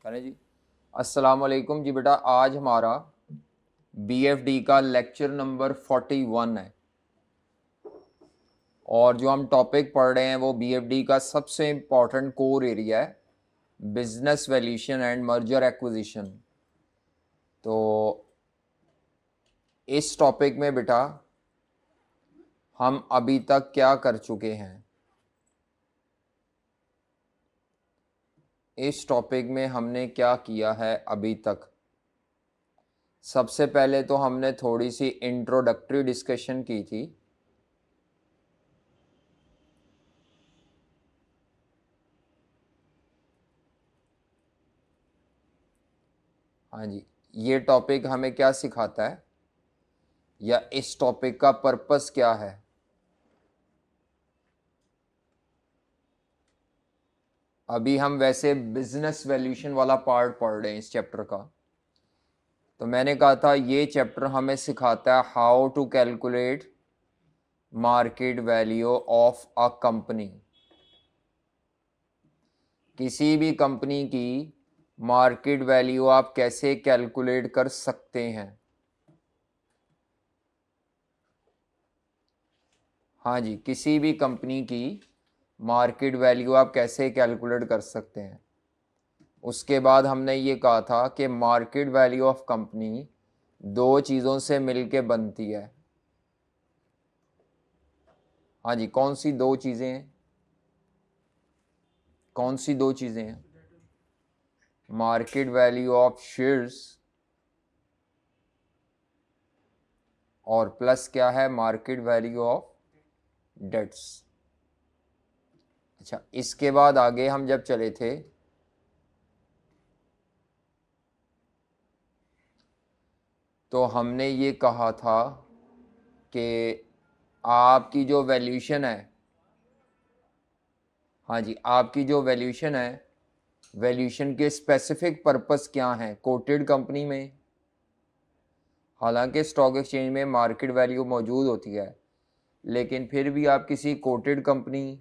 चलें जी। अस्सलाम वालेकुम जी बेटा, आज हमारा बीएफडी का लेक्चर नंबर 41 है और जो हम टॉपिक पढ़ रहे हैं वो बीएफडी का सबसे इम्पॉर्टेंट कोर एरिया है, business valuation and merger acquisition. तो इस टॉपिक में बेटा हम अभी तक क्या कर चुके हैं, इस टॉपिक में हमने क्या किया है अभी तक। सबसे पहले तो हमने थोड़ी सी इंट्रोडक्टरी डिस्कशन की थी। हाँ जी, ये टॉपिक हमें क्या सिखाता है या इस टॉपिक का पर्पस क्या है। अभी हम वैसे बिजनेस वैल्यूएशन वाला पार्ट पढ़ रहे हैं इस चैप्टर का। तो मैंने कहा था ये चैप्टर हमें सिखाता है how to calculate market value of a company. किसी भी कंपनी की मार्केट वैल्यू आप कैसे कैलकुलेट कर सकते हैं। हाँ जी, किसी भी कंपनी की मार्केट वैल्यू आप कैसे कैलकुलेट कर सकते हैं। उसके बाद हमने ये कहा था कि मार्केट वैल्यू ऑफ कंपनी दो चीज़ों से मिलके बनती है। हाँ जी, कौन सी दो चीज़ें हैं, कौन सी दो चीज़ें हैं? मार्केट वैल्यू ऑफ शेयर्स और प्लस क्या है, मार्केट वैल्यू ऑफ डेट्स। अच्छा, इसके बाद आगे हम जब चले थे तो हमने ये कहा था कि आपकी जो वैल्यूशन है, हाँ जी, आपकी जो वैल्यूशन है, वैल्यूशन के स्पेसिफिक पर्पस क्या हैं कोटेड कंपनी में। हालांकि स्टॉक एक्सचेंज में मार्केट वैल्यू मौजूद होती है, लेकिन फिर भी आप किसी कोटेड कंपनी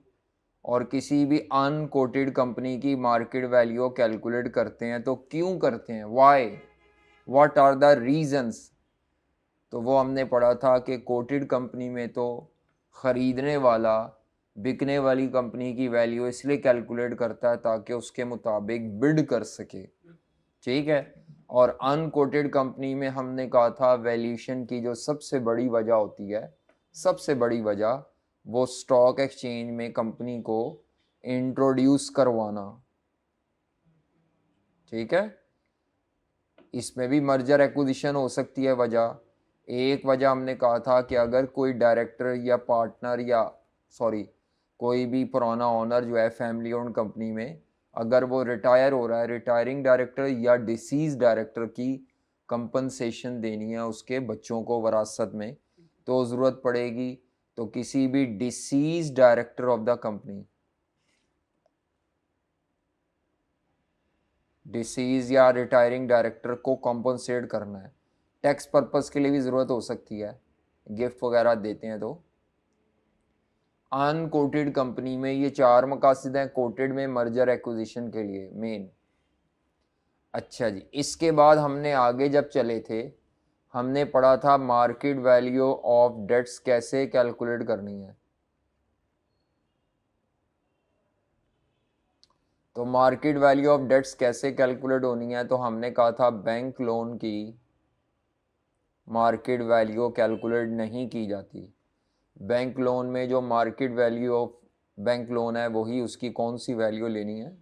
और किसी भी अनकोटेड कंपनी की मार्केट वैल्यू कैलकुलेट करते हैं तो क्यों करते हैं, why, what are the reasons. तो वो हमने पढ़ा था कि कोटेड कंपनी में तो ख़रीदने वाला बिकने वाली कंपनी की वैल्यू इसलिए कैलकुलेट करता है ताकि उसके मुताबिक बिड कर सके, ठीक है। और अनकोटेड कंपनी में हमने कहा था वैल्यूएशन की जो सबसे बड़ी वजह होती है, सबसे बड़ी वजह वो स्टॉक एक्सचेंज में कंपनी को इंट्रोड्यूस करवाना, ठीक है। इसमें भी मर्जर एक्विजिशन हो सकती है वजह। एक वजह हमने कहा था कि अगर कोई डायरेक्टर या पार्टनर या सॉरी कोई भी पुराना ओनर जो है फैमिली ओन्ड कंपनी में, अगर वो रिटायर हो रहा है, रिटायरिंग डायरेक्टर या डिसीज डायरेक्टर की कंपनसेशन देनी है उसके बच्चों को वरासत में, तो ज़रूरत पड़ेगी। तो किसी भी disease director of the company, disease या रिटायरिंग डायरेक्टर को कॉम्पनसेट करना है। टैक्स पर्पस के लिए भी ज़रूरत हो सकती है, गिफ्ट वगैरह देते हैं तो। अनकोटेड कंपनी में ये चार मकासद हैं, कोटेड में मर्जर एक्विजिशन के लिए मेन। अच्छा जी, इसके बाद हमने आगे जब चले थे हमने पढ़ा था मार्केट वैल्यू ऑफ डेट्स कैसे कैलकुलेट करनी है। तो मार्केट वैल्यू ऑफ डेट्स कैसे कैलकुलेट होनी है, तो हमने कहा था बैंक लोन की मार्केट वैल्यू कैलकुलेट नहीं की जाती। बैंक लोन में जो market value of bank loan है वही उसकी कौन सी वैल्यू लेनी है,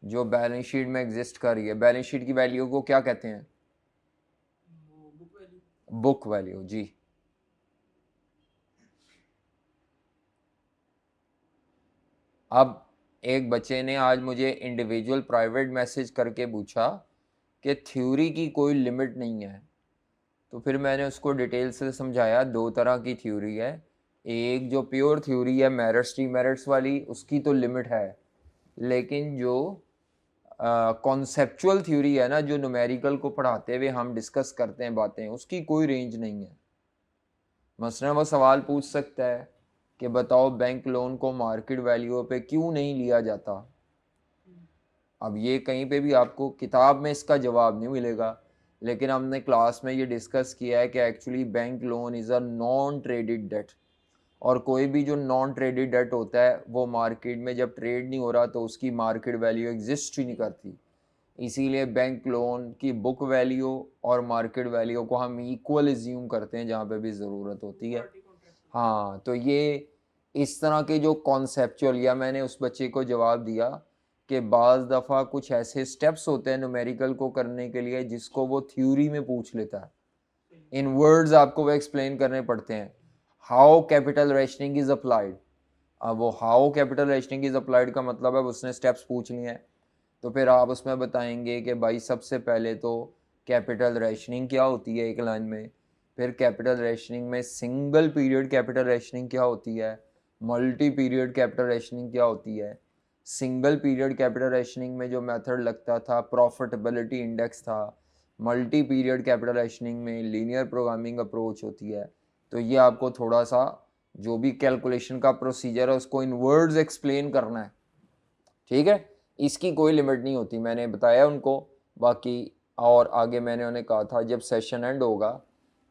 जो बैलेंस शीट में एग्जिस्ट कर रही है। बैलेंस शीट की वैल्यू को क्या कहते हैं, बुक वैल्यू जी। अब एक बच्चे ने आज मुझे इंडिविजुअल प्राइवेट मैसेज करके पूछा कि थ्योरी की कोई लिमिट नहीं है। तो फिर मैंने उसको डिटेल से समझाया, दो तरह की थ्योरी है। एक जो प्योर थ्योरी है मेरिट्स डीमेरिट्स वाली, उसकी तो लिमिट है, लेकिन जो कॉन्सेप्चुअल थ्योरी है ना, जो न्यूमेरिकल को पढ़ाते हुए हम डिस्कस करते हैं बातें, उसकी कोई रेंज नहीं है। मसलन वो सवाल पूछ सकता है कि बताओ बैंक लोन को मार्केट वैल्यू पे क्यों नहीं लिया जाता। अब ये कहीं पे भी आपको किताब में इसका जवाब नहीं मिलेगा, लेकिन हमने क्लास में ये डिस्कस किया है कि actually bank loan is a non traded debt, और कोई भी जो नॉन ट्रेडेड डेट होता है वो मार्केट में जब ट्रेड नहीं हो रहा तो उसकी मार्केट वैल्यू एग्जिस्ट ही नहीं करती। इसीलिए बैंक लोन की बुक वैल्यू और मार्केट वैल्यू को हम इक्वल एज्यूम करते हैं जहाँ पे भी ज़रूरत होती है। हाँ, तो ये इस तरह के जो कॉन्सेप्चुअल, या मैंने उस बच्चे को जवाब दिया कि बाज़ दफ़ा कुछ ऐसे स्टेप्स होते हैं न्यूमेरिकल को करने के लिए जिसको वो थ्योरी में पूछ लेता है, इन वर्ड्स आपको वो एक्सप्लेन करने पड़ते हैं। How capital rationing is applied, अब वो how capital rationing is applied का मतलब है उसने स्टेप्स पूछ लिए हैं, तो फिर आप उसमें बताएंगे कि भाई सबसे पहले तो कैपिटल रेशनिंग क्या होती है एक लाइन में, फिर कैपिटल रेशनिंग में सिंगल पीरियड कैपिटल रेशनिंग क्या होती है, मल्टी पीरियड कैपिटल रेशनिंग क्या होती है। सिंगल पीरियड कैपिटल रेशनिंग में जो मेथड लगता था प्रॉफिटेबिलिटी इंडेक्स था, मल्टी पीरियड कैपिटल रेशनिंग में लीनियर प्रोग्रामिंग अप्रोच होती है। तो ये आपको थोड़ा सा जो भी कैलकुलेशन का प्रोसीजर है उसको इन वर्ड्स एक्सप्लेन करना है, ठीक है। इसकी कोई लिमिट नहीं होती, मैंने बताया उनको। बाकी और आगे मैंने उन्हें कहा था जब सेशन एंड होगा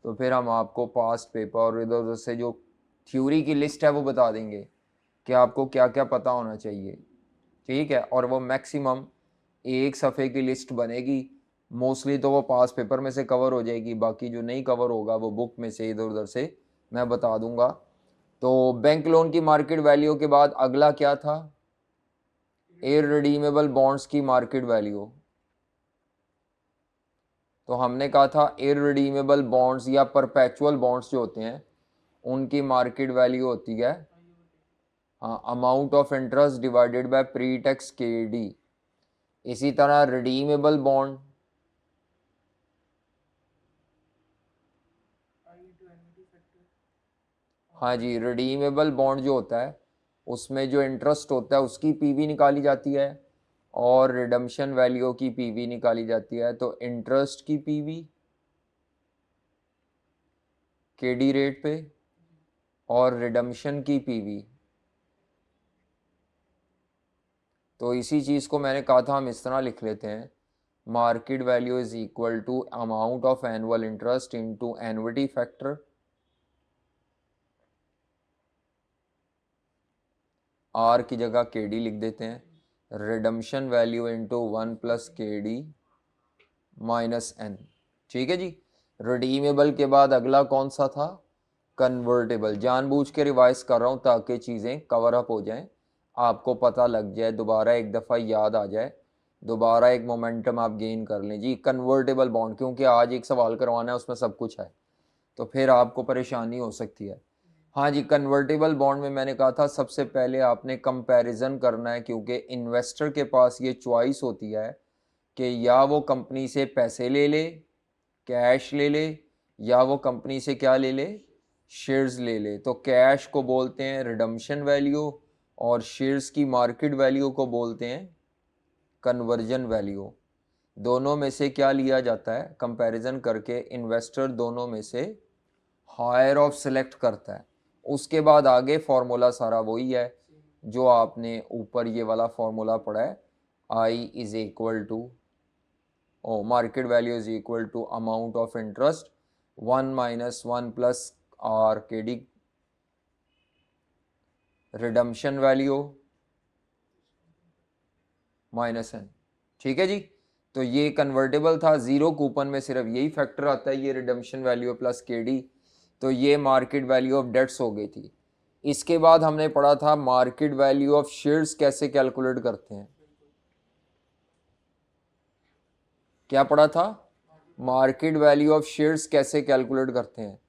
तो फिर हम आपको पास्ट पेपर और इधर उधर से जो थ्योरी की लिस्ट है वो बता देंगे कि आपको क्या क्या पता होना चाहिए, ठीक है। और वो मैक्सिमम एक सफ़े की लिस्ट बनेगी, मोस्टली तो वो पास पेपर में से कवर हो जाएगी, बाकी जो नहीं कवर होगा वो बुक में से इधर उधर से मैं बता दूंगा। तो बैंक लोन की मार्केट वैल्यू के बाद अगला क्या था, इररिडीमेबल बॉन्ड्स की मार्केट वैल्यू। तो हमने कहा था इररिडीमेबल बॉन्ड्स या परपेचुअल बॉन्ड्स जो होते हैं उनकी मार्केट वैल्यू होती है, हाँ, amount of interest divided by pre tax KD। इसी तरह रिडीमेबल बॉन्ड, हाँ जी, रिडीमेबल बॉन्ड जो होता है उसमें जो इंटरेस्ट होता है उसकी PV निकाली जाती है और रिडम्पशन वैल्यू की PV निकाली जाती है। तो इंटरेस्ट की PV KD रेट पे और रिडम्पशन की PV। तो इसी चीज़ को मैंने कहा था हम इस तरह लिख लेते हैं, market value is equal to amount of annual interest into annuity factor, R की जगह KD लिख देते हैं, redemption value into 1 + KD minus N, ठीक है जी। रिडीमेबल के बाद अगला कौन सा था, कन्वर्टेबल। जानबूझ के रिवाइज कर रहा हूँ ताकि चीज़ें कवर अप हो जाएं, आपको पता लग जाए, दोबारा एक दफ़ा याद आ जाए, दोबारा एक मोमेंटम आप गेन कर लें जी। कन्वर्टेबल बॉन्ड, क्योंकि आज एक सवाल करवाना है उसमें सब कुछ है तो फिर आपको परेशानी हो सकती है। हाँ जी, कन्वर्टेबल बॉन्ड में मैंने कहा था सबसे पहले आपने कंपैरिजन करना है, क्योंकि इन्वेस्टर के पास ये चॉइस होती है कि या वो कंपनी से पैसे ले ले, कैश ले ले, या वो कंपनी से क्या ले ले, शेयर्स ले ले। तो कैश को बोलते हैं रिडम्पशन वैल्यू और शेयर्स की मार्केट वैल्यू को बोलते हैं कन्वर्जन वैल्यू। दोनों में से क्या लिया जाता है, कंपैरिजन करके इन्वेस्टर दोनों में से हायर ऑफ सेलेक्ट करता है। उसके बाद आगे फॉर्मूला सारा वही है जो आपने ऊपर ये वाला फॉर्मूला पढ़ा है, I is equal to market value is equal to amount of interest 1 - 1 + RKD redemption value -N, ठीक है जी। तो ये कन्वर्टेबल था, ज़ीरो कूपन में सिर्फ यही फैक्टर आता है, ये रिडम्पशन वैल्यू प्लस KD। तो ये मार्केट वैल्यू ऑफ डेट्स हो गई थी। इसके बाद हमने पढ़ा था मार्केट वैल्यू ऑफ शेयर्स कैसे कैलकुलेट करते हैं। क्या पढ़ा था, मार्केट वैल्यू ऑफ शेयर्स कैसे कैलकुलेट करते हैं।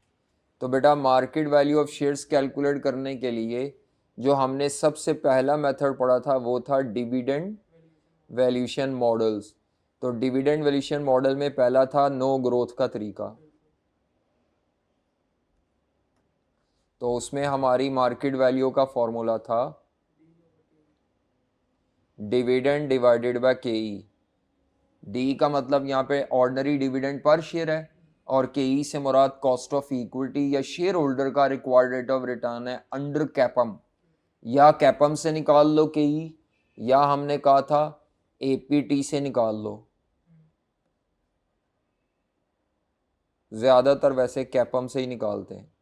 तो बेटा market value of shares calculate करने के लिए जो हमने सबसे पहला मेथड पढ़ा था वो था डिविडेंड वैल्यूशन मॉडल्स। तो डिविडेंड वैल्यूशन मॉडल में पहला था नो ग्रोथ का तरीका। तो उसमें हमारी मार्केट वैल्यू का फॉर्मूला था dividend divided by KE। D का मतलब यहाँ पे ऑर्डिनरी डिविडेंड पर शेयर है और केई से मुराद कॉस्ट ऑफ इक्विटी या शेयर होल्डर का रिक्वायर्ड रेट ऑफ रिटर्न है अंडर कैपम, या कैपम से निकाल लो केई, या हमने कहा था एपीटी से निकाल लो। ज़्यादातर वैसे कैपम से ही निकालते हैं।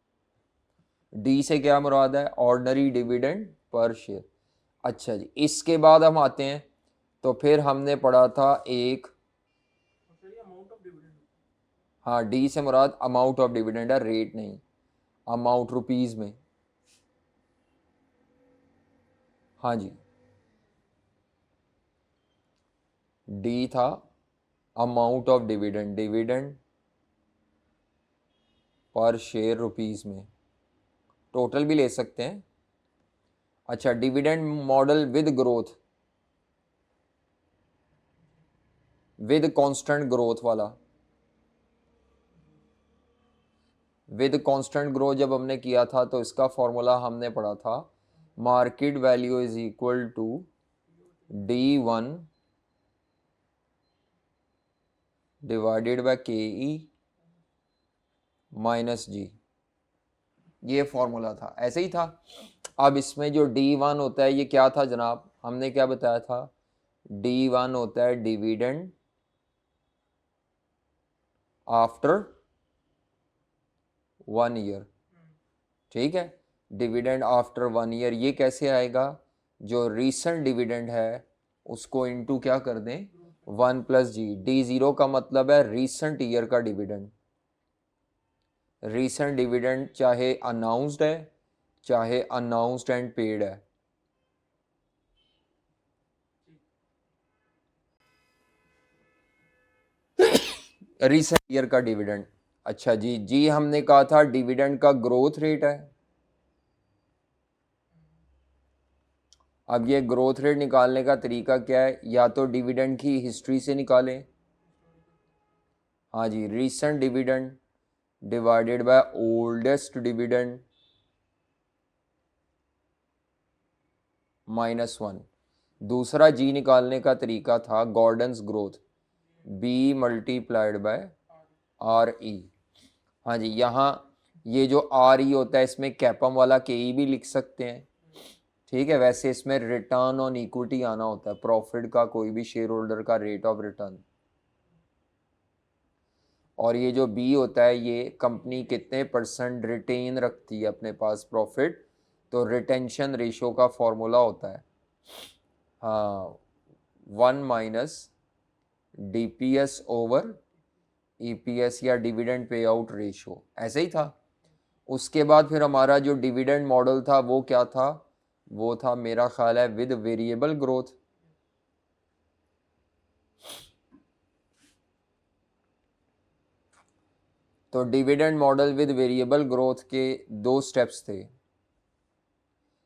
डी से क्या मुराद है? Ordinary dividend per share. अच्छा जी, इसके बाद हम आते हैं, तो फिर हमने पढ़ा था एक, हाँ डी से मुराद अमाउंट ऑफ डिविडेंड है, रेट नहीं, अमाउंट रुपीस में। हाँ जी, डी था amount of dividend, dividend per share rupees में, टोटल भी ले सकते हैं। अच्छा, dividend model with growth, with constant growth वाला, विद कांस्टेंट ग्रोथ जब हमने किया था तो इसका फॉर्मूला हमने पढ़ा था, market value is equal to D1 divided by KE minus G। ये फॉर्मूला था, ऐसे ही था। अब इसमें जो D1 होता है ये क्या था जनाब, हमने क्या बताया था? D1 होता है डिविडेंड आफ्टर 1 ईयर। ठीक है, डिविडेंड आफ्टर 1 ईयर, ये कैसे आएगा? जो रीसेंट डिविडेंड है उसको इनटू क्या कर दें, 1 प्लस G। D0 का मतलब है रीसेंट ईयर का डिविडेंड। रीसेंट डिविडेंड चाहे अनाउंस्ड है चाहे अनाउंस्ड एंड पेड है। रीसेंट ईयर का डिविडेंड। अच्छा जी, जी हमने कहा था डिविडेंड का ग्रोथ रेट है। अब ये ग्रोथ रेट निकालने का तरीका क्या है? या तो डिविडेंड की हिस्ट्री से निकालें, हाँ जी, recent dividend divided by oldest dividend -1। दूसरा जी निकालने का तरीका था Gordon's growth, B multiplied by RE। हाँ जी, यहाँ ये जो RE होता है इसमें कैपम वाला KE भी लिख सकते हैं। ठीक है, वैसे इसमें रिटर्न ऑन इक्विटी आना होता है, प्रॉफिट का कोई भी शेयर होल्डर का रेट ऑफ रिटर्न। और ये जो B होता है ये कंपनी कितने % रिटेन रखती है अपने पास प्रॉफिट, तो रिटेंशन रेशो का फॉर्मूला होता है, हाँ, 1 माइनस DPS ओवर EPS या डिविडेंड पे आउट रेशो, ऐसे ही था। उसके बाद फिर हमारा जो डिविडेंड मॉडल था वो क्या था? वो था मेरा ख्याल है विद वेरिएबल ग्रोथ। तो dividend model with variable growth के 2 स्टेप्स थे।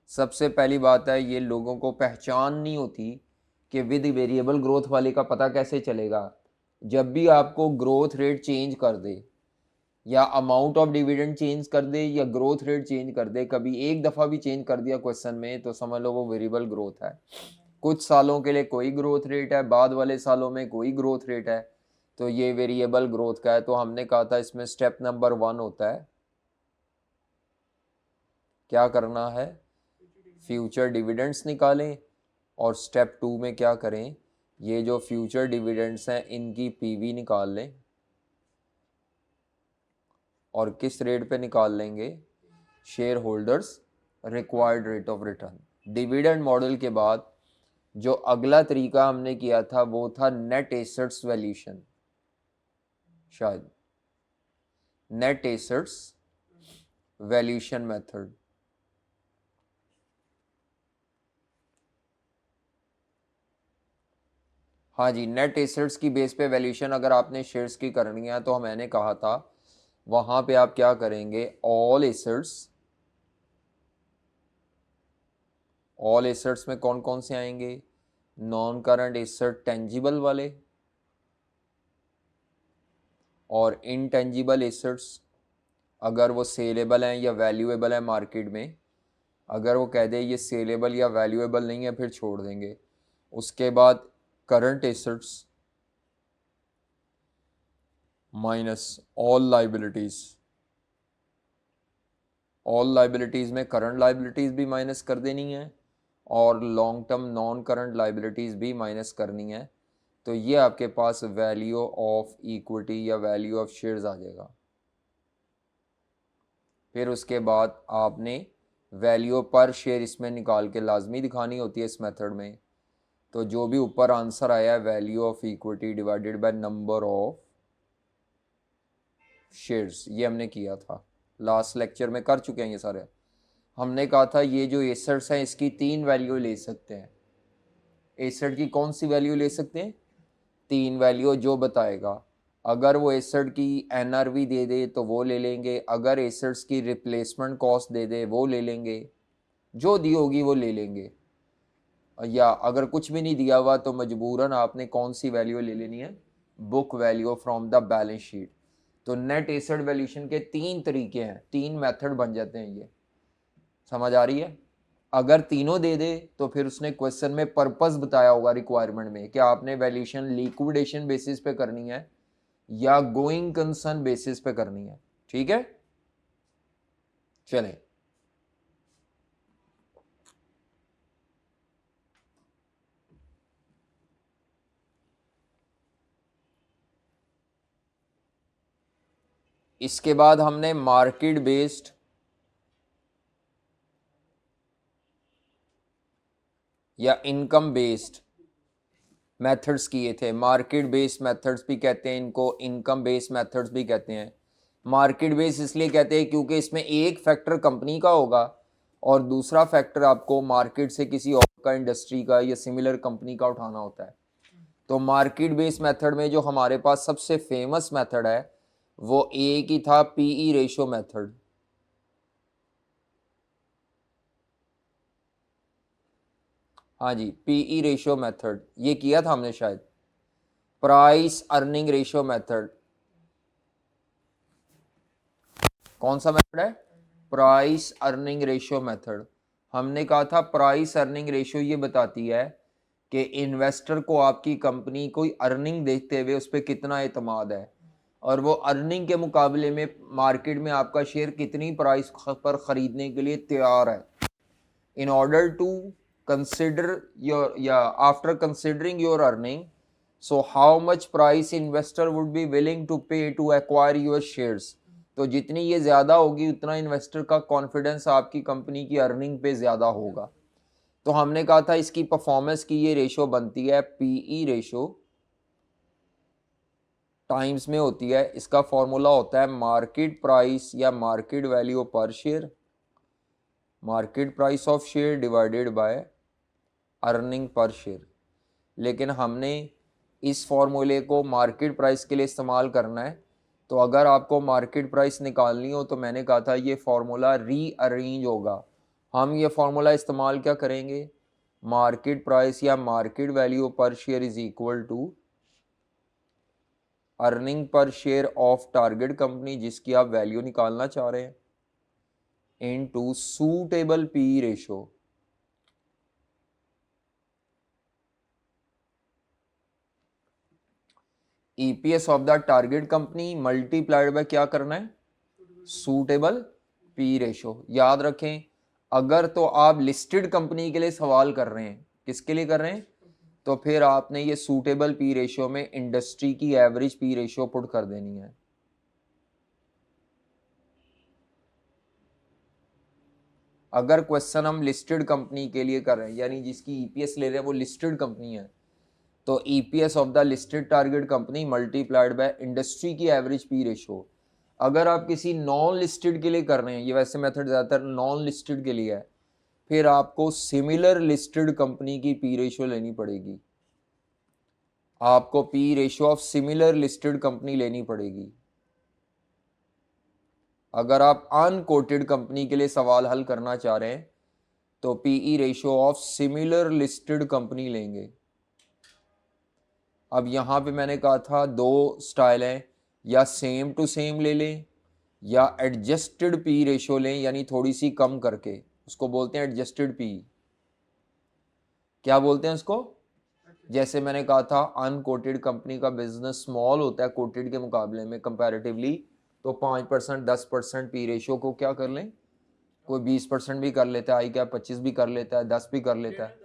सबसे पहली बात है, ये लोगों को पहचान नहीं होती कि विद वेरिएबल ग्रोथ वाले का पता कैसे चलेगा। जब भी आपको ग्रोथ रेट चेंज कर दे या अमाउंट ऑफ डिविडेंड चेंज कर दे या ग्रोथ रेट चेंज कर दे, कभी एक दफ़ा भी चेंज कर दिया क्वेश्चन में, तो समझ लो वो वेरिएबल ग्रोथ है। कुछ सालों के लिए कोई ग्रोथ रेट है, बाद वाले सालों में कोई ग्रोथ रेट है, तो ये वेरिएबल ग्रोथ का है। तो हमने कहा था इसमें स्टेप नंबर 1 होता है, क्या करना है? फ्यूचर डिविडेंड्स निकालें, और स्टेप 2 में क्या करें? ये जो फ्यूचर डिविडेंड्स हैं इनकी पीवी निकाल लें। और किस रेट पे निकाल लेंगे? Share holders required rate of return. Dividend model के बाद जो अगला तरीका हमने किया था वो था नेट एसेट्स वैल्यूशन, शायद नेट एसेट्स वैल्यूशन मेथड। हाँ जी, नेट एसेट्स की बेस पे वैल्यूशन अगर आपने शेयर्स की करनी है तो मैंने कहा था वहाँ पे आप क्या करेंगे? ऑल एसेट्स में कौन कौन से आएंगे? नॉन करंट एसेट टेंजिबल वाले, और इनटेंजिबल एसेट्स अगर वो सेलेबल हैं या वैल्यूएबल है मार्केट में, अगर वो कह दे ये सेलेबल या वैल्यूएबल नहीं है फिर छोड़ देंगे। उसके बाद current assets, minus all liabilities. All liabilities में करंट लाइबिलिटीज भी माइनस कर देनी है और long term non current liabilities भी माइनस करनी है। तो ये आपके पास वैल्यू ऑफ इक्विटी या वैल्यू ऑफ शेयर्स आ जाएगा। फिर उसके बाद आपने वैल्यू पर शेयर इसमें निकाल के लाजमी दिखानी होती है इस मेथड में। तो जो भी ऊपर आंसर आया है value of equity divided by number of shares, ये हमने किया था लास्ट लेक्चर में, कर चुके हैं ये सारे। हमने कहा था ये जो एसेट्स हैं इसकी 3 वैल्यू ले सकते हैं। एसेट की कौन सी वैल्यू ले सकते हैं? 3 वैल्यू जो बताएगा। अगर वो एसेट की एनआरवी दे दे तो वो ले लेंगे, अगर एसेट्स की रिप्लेसमेंट कॉस्ट दे दे वो ले लेंगे, जो दी होगी वो ले लेंगे, या अगर कुछ भी नहीं दिया हुआ तो मजबूरन आपने कौन सी वैल्यू ले लेनी है? Book value from the balance sheet. तो नेट एसेट वैल्यूएशन के 3 तरीके हैं, 3 मेथड बन जाते हैं। ये समझ आ रही है? अगर तीनों दे दे तो फिर उसने क्वेश्चन में पर्पस बताया होगा रिक्वायरमेंट में कि आपने वैल्यूएशन लिक्विडेशन बेसिस पे करनी है या गोइंग कंसर्न बेसिस पे करनी है। ठीक है, चलें। इसके बाद हमने मार्केट बेस्ड या इनकम बेस्ड मेथड्स किए थे। मार्केट बेस्ड मेथड्स भी कहते हैं इनको, इनकम बेस्ड मेथड्स भी कहते हैं। मार्केट बेस्ड इसलिए कहते हैं क्योंकि इसमें एक फैक्टर कंपनी का होगा और दूसरा फैक्टर आपको मार्केट से किसी और का, इंडस्ट्री का या सिमिलर कंपनी का उठाना होता है। तो मार्केट बेस्ड मेथड में जो हमारे पास सबसे फेमस मेथड है वो एक ही था, पीई रेशियो मेथड। हाँ जी, पीई रेशियो मेथड, ये किया था हमने शायद। प्राइस अर्निंग रेशियो मेथड, कौन सा मेथड है? Price earning ratio method. हमने कहा था प्राइस अर्निंग रेशियो ये बताती है कि इन्वेस्टर को आपकी कंपनी कोई अर्निंग देखते हुए उस पर कितना एतमाद है और वो अर्निंग के मुकाबले में मार्केट में आपका शेयर कितनी प्राइस पर ख़रीदने के लिए तैयार है। In order to consider your, after considering your earning, so how much price investor would be willing to pay to acquire your shares। तो जितनी ये ज़्यादा होगी उतना इन्वेस्टर का कॉन्फिडेंस आपकी कंपनी की अर्निंग पे ज़्यादा होगा। तो हमने कहा था इसकी परफॉर्मेंस की ये रेशो बनती है, पीई रेशो टाइम्स में होती है। इसका फॉर्मूला होता है मार्केट प्राइस या market value per share, market price of share divided by earning per share. लेकिन हमने इस फॉर्मूले को मार्केट प्राइस के लिए इस्तेमाल करना है। तो अगर आपको मार्केट प्राइस निकालनी हो तो मैंने कहा था ये फॉर्मूला रीअरेंज होगा। हम ये फॉर्मूला इस्तेमाल क्या करेंगे? मार्केट प्राइस या market value per share is equal to earning per share of target company जिसकी आप वैल्यू निकालना चाह रहे हैं, into suitable P ratio. EPS of the target company multiplied by क्या करना है? Suitable P ratio. याद रखें, अगर तो आप लिस्टेड कंपनी के लिए सवाल कर रहे हैं, किसके लिए कर रहे हैं? तो फिर आपने ये सूटेबल पी रेशो में इंडस्ट्री की एवरेज पी रेशो पुट कर देनी है। अगर क्वेश्चन हम लिस्टेड कंपनी के लिए कर रहे हैं, यानी जिसकी ईपीएस ले रहे हैं वो लिस्टेड कंपनी है, तो EPS of the listed target company multiplied by industry की एवरेज पी रेशो। अगर आप किसी नॉन लिस्टेड के लिए कर रहे हैं, ये वैसे मेथड ज़्यादातर नॉन लिस्टेड के लिए है, फिर आपको सिमिलर लिस्टेड कंपनी की पी रेशो लेनी पड़ेगी। आपको P ratio of similar listed company लेनी पड़ेगी। अगर आप अनकोटेड कंपनी के लिए सवाल हल करना चाह रहे हैं तो PE ratio of similar listed company लेंगे। अब यहाँ पे मैंने कहा था 2 स्टाइल हैं, या सेम टू सेम ले लें या एडजस्टेड पी रेशो लें, यानी थोड़ी सी कम करके, उसको बोलते हैं एडजस्टेड पी। क्या बोलते हैं उसको? जैसे मैंने कहा था अनकोटेड कंपनी का बिजनेस स्मॉल होता है कोटेड के मुकाबले में कंपैरेटिवली, तो 5% 10% पी रेशियो को क्या कर लें, कोई 20% भी कर लेता है, आई क्या 25 भी कर लेता है, 10 भी कर लेता है।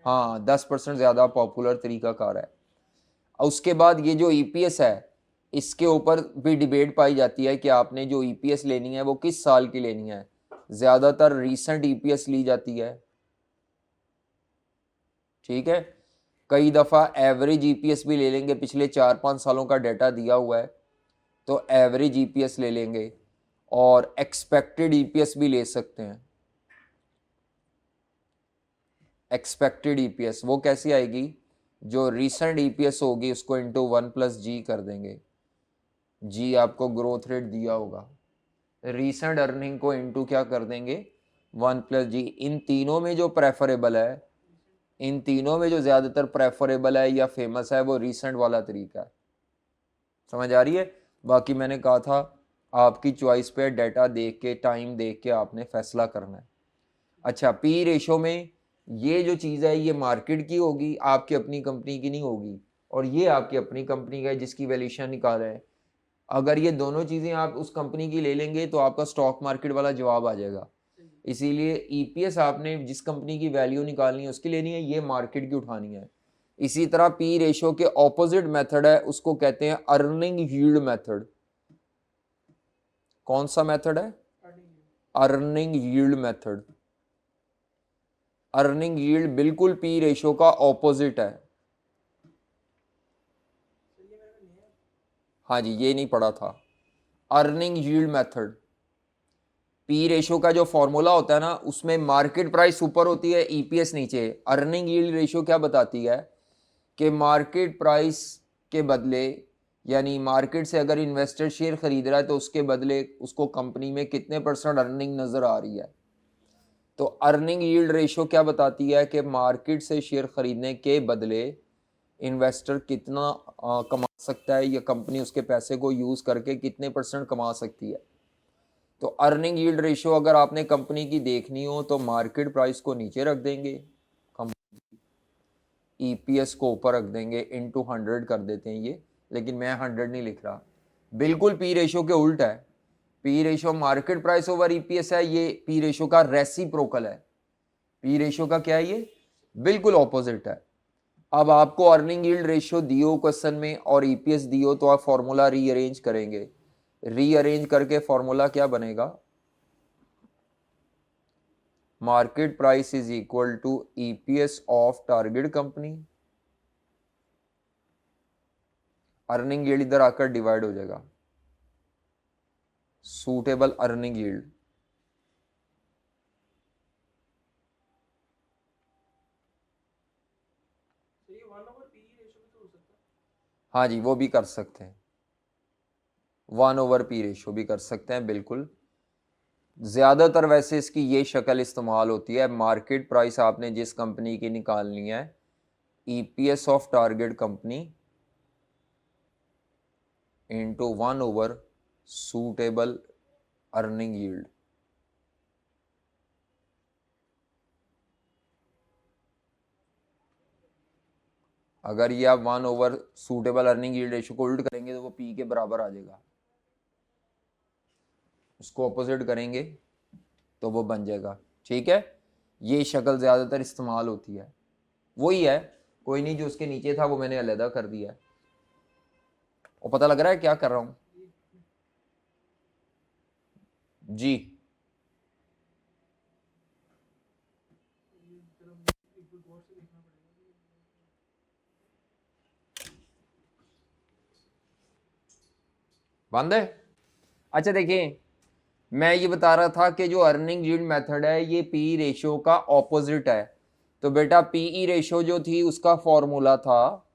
हाँ 10% ज़्यादा पॉपुलर तरीकाकार है। उसके बाद ये जो ईपीएस है इसके ऊपर भी डिबेट पाई जाती है कि आपने जो ईपीएस लेनी है वो किस साल की लेनी है। ज़्यादातर रीसेंट ईपीएस ली जाती है, ठीक है। कई दफ़ा एवरेज ईपीएस भी ले लेंगे, पिछले 4-5 सालों का डाटा दिया हुआ है तो एवरेज ईपीएस ले लेंगे, और एक्सपेक्टेड ईपीएस भी ले सकते हैं। एक्सपेक्टेड ईपीएस वो कैसी आएगी, जो रीसेंट ईपीएस होगी उसको इंटू 1+G कर देंगे। जी आपको ग्रोथ रेट दिया होगा, रीसेंट अर्निंग को इंटू क्या कर देंगे 1+G। इन तीनों में जो प्रेफरेबल है, इन तीनों में जो ज़्यादातर प्रेफरेबल है या फेमस है वो रीसेंट वाला तरीका है। समझ आ रही है। बाकी मैंने कहा था आपकी चॉइस पे डाटा देख के टाइम देख के आपने फैसला करना है। अच्छा पी रेशो में ये जो चीज़ है ये मार्केट की होगी, आपकी अपनी कंपनी की नहीं होगी, और ये आपकी अपनी कंपनी का है जिसकी वैल्यूएशन निकाल रहे हैं। अगर ये दोनों चीज़ें आप उस कंपनी की ले लेंगे तो आपका स्टॉक मार्केट वाला जवाब आ जाएगा। इसीलिए ईपीएस आपने जिस कंपनी की वैल्यू निकालनी है उसकी लेनी है, ये मार्केट की उठानी है। इसी तरह पी रेशो के ऑपोजिट मेथड है, उसको कहते हैं अर्निंग यील्ड मेथड। कौन सा मेथड है, earning yield method. Earning yield बिल्कुल पी रेशो का ऑपोजिट है। हाँ जी ये नहीं पढ़ा था। Earning yield method, P ratio का जो फॉर्मूला होता है ना उसमें मार्केट प्राइस ऊपर होती है, ईपीएस नीचे। अर्निंग यील्ड रेशो क्या बताती है कि मार्केट प्राइस के बदले, यानी मार्केट से अगर इन्वेस्टर शेयर खरीद रहा है तो उसके बदले उसको कंपनी में कितने % अर्निंग नज़र आ रही है। तो अर्निंग यील्ड रेशो क्या बताती है कि मार्केट से शेयर खरीदने के बदले इन्वेस्टर कितना कमा सकता है, या कंपनी उसके पैसे को यूज़ करके कितने % कमा सकती है। तो अर्निंग यील्ड रेशियो अगर आपने कंपनी की देखनी हो तो मार्केट प्राइस को नीचे रख देंगे, ईपीएस को ऊपर रख देंगे, इनटू 100 कर देते हैं ये, लेकिन मैं 100 नहीं लिख रहा, बिल्कुल पी रेशियो के उल्ट है। P ratio market price over EPS है, ये पी रेशियो का रेसिप्रोकल है। पी रेशियो का क्या है, ये बिल्कुल ऑपोजिट है। अब आपको अर्निंग यील्ड रेशियो दियो क्वेश्चन में और ईपीएस दियो तो आप फॉर्मूला रीअरेंज करेंगे, रीअरेंज करके फॉर्मूला क्या बनेगा, market price is equal to EPS of target company. Earning yield इधर आकर डिवाइड हो जाएगा, सूटेबल अर्निंग यील्ड। हाँ जी वो भी कर सकते हैं, 1/P रेशियो भी कर सकते हैं बिल्कुल। ज़्यादातर वैसे इसकी ये शक्ल इस्तेमाल होती है, मार्केट प्राइस आपने जिस कंपनी की निकालनी है, EPS of target company into 1/, suitable earning yield. अगर ये आप 1/, सूटेबल अर्निंग यील्ड रेशियो को उल्ट करेंगे तो वो पी के बराबर आ जाएगा, उसको अपोजिट करेंगे तो वो बन जाएगा, ठीक है। ये शक्ल ज़्यादातर इस्तेमाल होती है, वही है, कोई नहीं, जो उसके नीचे था वो मैंने अलहदा कर दिया है। और पता लग रहा है क्या कर रहा हूँ जी। बंद है। अच्छा देखिए, मैं ये बता रहा था कि जो अर्निंग यील्ड मेथड है ये पी रेशियो का ऑपोजिट है। तो बेटा पीई रेशियो जो थी उसका फॉर्मूला था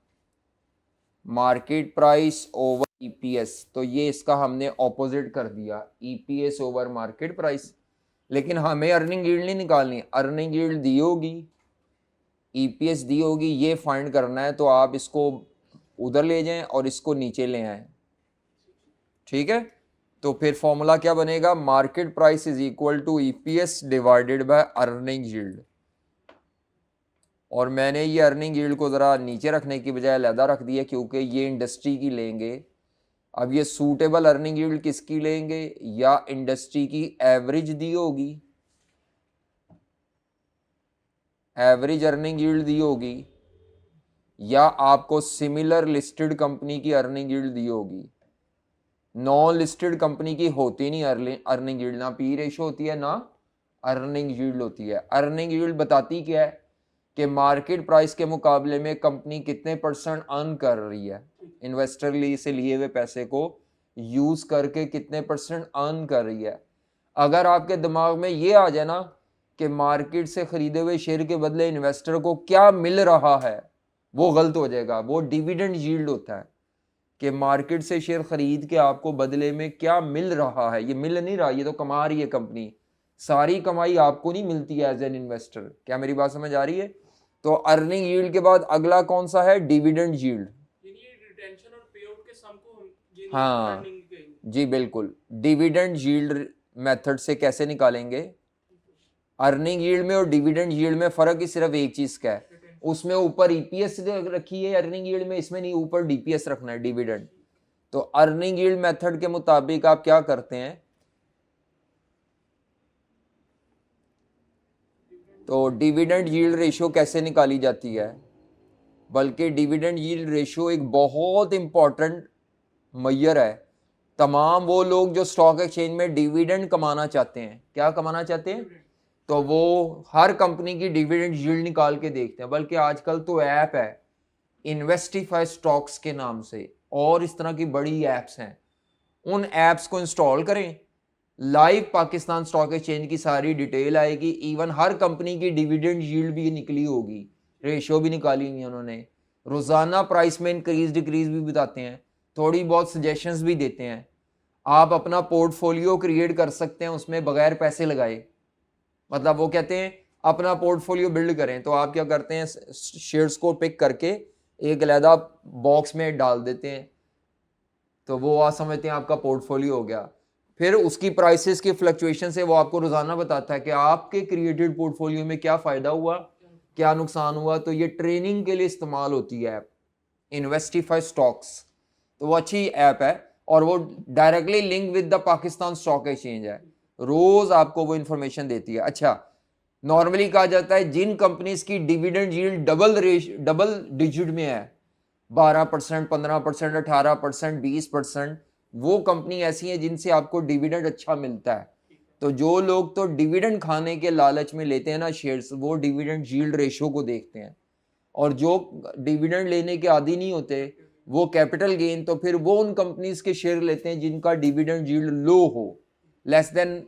मार्केट प्राइस ओवर ईपीएस, तो ये इसका हमने ऑपोजिट कर दिया, ईपीएस ओवर मार्केट प्राइस। लेकिन हमें अर्निंग यील्ड नहीं निकालनी, अर्निंग यील्ड दी होगी, ईपीएस दी होगी, ये फाइंड करना है, तो आप इसको उधर ले जाएं और इसको नीचे ले आएं, ठीक है। तो फिर फॉर्मूला क्या बनेगा, market price is equal to EPS divided by earning yield. और मैंने ये अर्निंग यील्ड को ज़रा नीचे रखने की बजाय अलहदा रख दिया क्योंकि ये इंडस्ट्री की लेंगे। अब ये सूटेबल अर्निंग यील्ड किसकी लेंगे, या इंडस्ट्री की एवरेज दी होगी, एवरेज अर्निंग यील्ड दी होगी, या आपको सिमिलर लिस्टेड कंपनी की अर्निंग यील्ड दी होगी। नॉन लिस्टेड कंपनी की होती नहीं अर्निंग यील्ड, ना पी रेशो होती है ना अर्निंग यील्ड होती है। अर्निंग यील्ड बताती क्या है कि मार्केट प्राइस के मुकाबले में कंपनी कितने परसेंट अर्न कर रही है, इन्वेस्टर से लिए हुए पैसे को यूज करके कितने परसेंट अर्न कर रही है। अगर आपके दिमाग में ये आ जाए ना कि मार्केट से खरीदे हुए शेयर के बदले इन्वेस्टर को क्या मिल रहा है, वो गलत हो जाएगा। वो डिविडेंड यील्ड होता है कि मार्केट से शेयर खरीद के आपको बदले में क्या मिल रहा है। ये मिल नहीं रहा, ये तो कमा रही है कंपनी, सारी कमाई आपको नहीं मिलती है एज एन इन्वेस्टर। क्या मेरी बात समझ आ रही है? तो अर्निंग यील्ड के बाद अगला कौन सा है, डिविडेंड यील्ड। हाँ जी बिल्कुल, डिविडेंड यील्ड मेथड से कैसे निकालेंगे। अर्निंग यील्ड में और डिविडेंड यील्ड में फर्क ही सिर्फ एक चीज का है, उसमें ऊपर ईपीएस रखी है अर्निंग यील्ड में, इसमें नहीं, ऊपर डीपीएस रखना है, डिविडेंड। तो अर्निंग यील्ड मेथड के मुताबिक आप क्या करते हैं, तो डिविडेंड यील्ड रेशियो कैसे निकाली जाती है, बल्कि डिविडेंड यील्ड रेशियो एक बहुत इंपॉर्टेंट मैयर है। तमाम वो लोग जो स्टॉक एक्सचेंज में डिविडेंड कमाना चाहते हैं, क्या कमाना चाहते हैं, तो वो हर कंपनी की डिविडेंड यील्ड निकाल के देखते हैं। बल्कि आजकल तो ऐप है इन्वेस्टिफाई स्टॉक्स के नाम से, और इस तरह की बड़ी ऐप्स हैं, उन ऐप्स को इंस्टॉल करें, लाइव पाकिस्तान स्टॉक एक्सचेंज की सारी डिटेल आएगी। इवन हर कंपनी की डिविडेंड यील्ड भी निकली होगी, रेशियो भी निकाली हुई है उन्होंने, रोजाना प्राइस में इंक्रीज डिक्रीज भी बताते हैं, थोड़ी बहुत सजेशंस भी देते हैं। आप अपना पोर्टफोलियो क्रिएट कर सकते हैं उसमें बगैर पैसे लगाए। मतलब वो कहते हैं अपना पोर्टफोलियो बिल्ड करें, तो आप क्या करते हैं, शेयर्स को पिक करके एक अलहदा बॉक्स में डाल देते हैं, तो वो आप समझते हैं आपका पोर्टफोलियो हो गया। फिर उसकी प्राइसेस की फ्लक्चुएशन से वो आपको रोजाना बताता है कि आपके क्रिएटेड पोर्टफोलियो में क्या फायदा हुआ, क्या नुकसान हुआ। तो ये ट्रेनिंग के लिए इस्तेमाल होती है ऐप इन्वेस्टिफाई स्टॉक्स, तो वो अच्छी ऐप है और वो directly link with the Pakistan stock exchange है, रोज आपको वो इंफॉर्मेशन देती है। अच्छा, नॉर्मली कहा जाता है जिन कंपनीज की डिविडेंड यील्ड डबल डिजिट में है, 12%, 15%, 18%, 20%, वो कंपनी ऐसी है जिनसे आपको डिविडेंड अच्छा मिलता है। तो जो लोग तो डिविडेंड खाने के लालच में लेते हैं ना शेयर्स, वो डिविडेंड यील्ड रेशियो को देखते हैं, और जो डिविडेंड लेने के आदी नहीं होते वो कैपिटल गेन, तो फिर वो उन कंपनीज के शेयर लेते हैं जिनका डिविडेंड यील्ड लो हो, लेस देन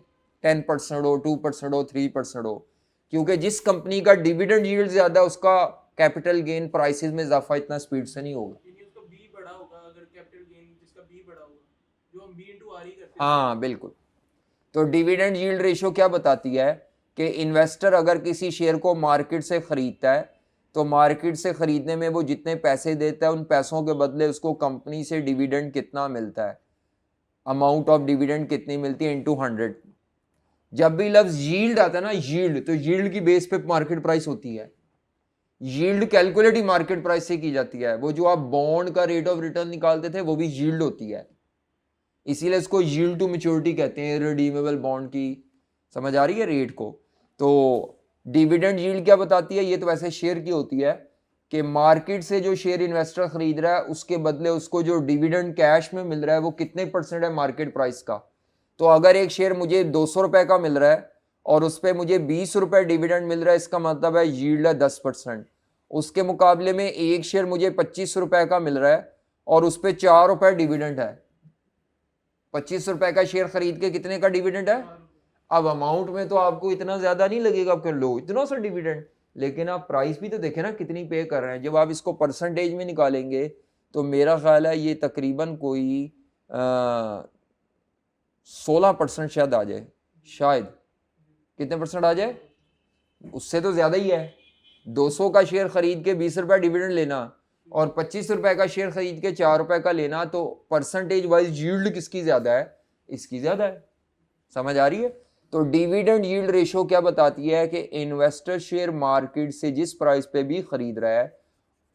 10% हो, 2% हो, 3% हो। क्योंकि जिस कंपनी का डिविडेंड यील्ड ज्यादा उसका कैपिटल गेन प्राइसेस में इजाफा इतना स्पीड से नहीं होगा। हाँ बिल्कुल। तो डिविडेंड यील्ड रेशियो क्या बताती है कि इन्वेस्टर अगर किसी शेयर को मार्केट से खरीदता है तो मार्केट से खरीदने में वो जितने पैसे देता है उन पैसों के बदले उसको कंपनी से डिविडेंड कितना मिलता है, अमाउंट ऑफ डिविडेंड कितनी मिलती है इनटू 100। जब भी लफ्ज यील्ड आता है ना, यील्ड, तो यील्ड की बेस पे मार्केट प्राइस होती है। यील्ड कैलकुलेट ही मार्केट प्राइस से की जाती है। वो जो आप बॉन्ड का रेट ऑफ रिटर्न निकालते थे वो भी यील्ड होती है, इसीलिए इसको यील्ड टू मैच्योरिटी कहते हैं, रिडीमेबल बॉन्ड की। समझ आ रही है रेट को? तो डिविडेंड यील्ड क्या बताती है, ये तो वैसे शेयर की होती है कि मार्केट से जो शेयर इन्वेस्टर खरीद रहा है उसके बदले उसको जो डिविडेंड कैश में मिल रहा है वो कितने परसेंट है मार्केट प्राइस का। तो अगर एक शेयर मुझे 200 रुपए का मिल रहा है और उस पर मुझे 20 रुपए डिविडेंड मिल रहा है, इसका मतलब है यील्ड है 10%। उसके मुकाबले में एक शेयर मुझे 25 रुपए का मिल रहा है और उस पर 4 रुपए डिविडेंड है, 25 रुपए का शेयर खरीद के कितने का डिविडेंड है। अब अमाउंट में तो आपको इतना ज्यादा नहीं लगेगा कि लो इतना सा डिविडेंड, लेकिन आप प्राइस भी तो देखें ना कितनी पे कर रहे हैं। जब आप इसको परसेंटेज में निकालेंगे तो मेरा ख्याल है ये तकरीबन कोई 16% शायद आ जाए, शायद कितने परसेंट आ जाए, उससे तो ज्यादा ही है। 200 का शेयर खरीद के 20 रुपए डिविडेंड लेना और 25 रुपए का शेयर खरीद के 4 रुपए का लेना, तो परसेंटेज वाइज यील्ड किसकी ज्यादा है, इसकी ज्यादा है। समझ आ रही है? तो डिविडेंड यील्ड रेशो क्या बताती है कि इन्वेस्टर शेयर मार्केट से जिस प्राइस पे भी खरीद रहा है,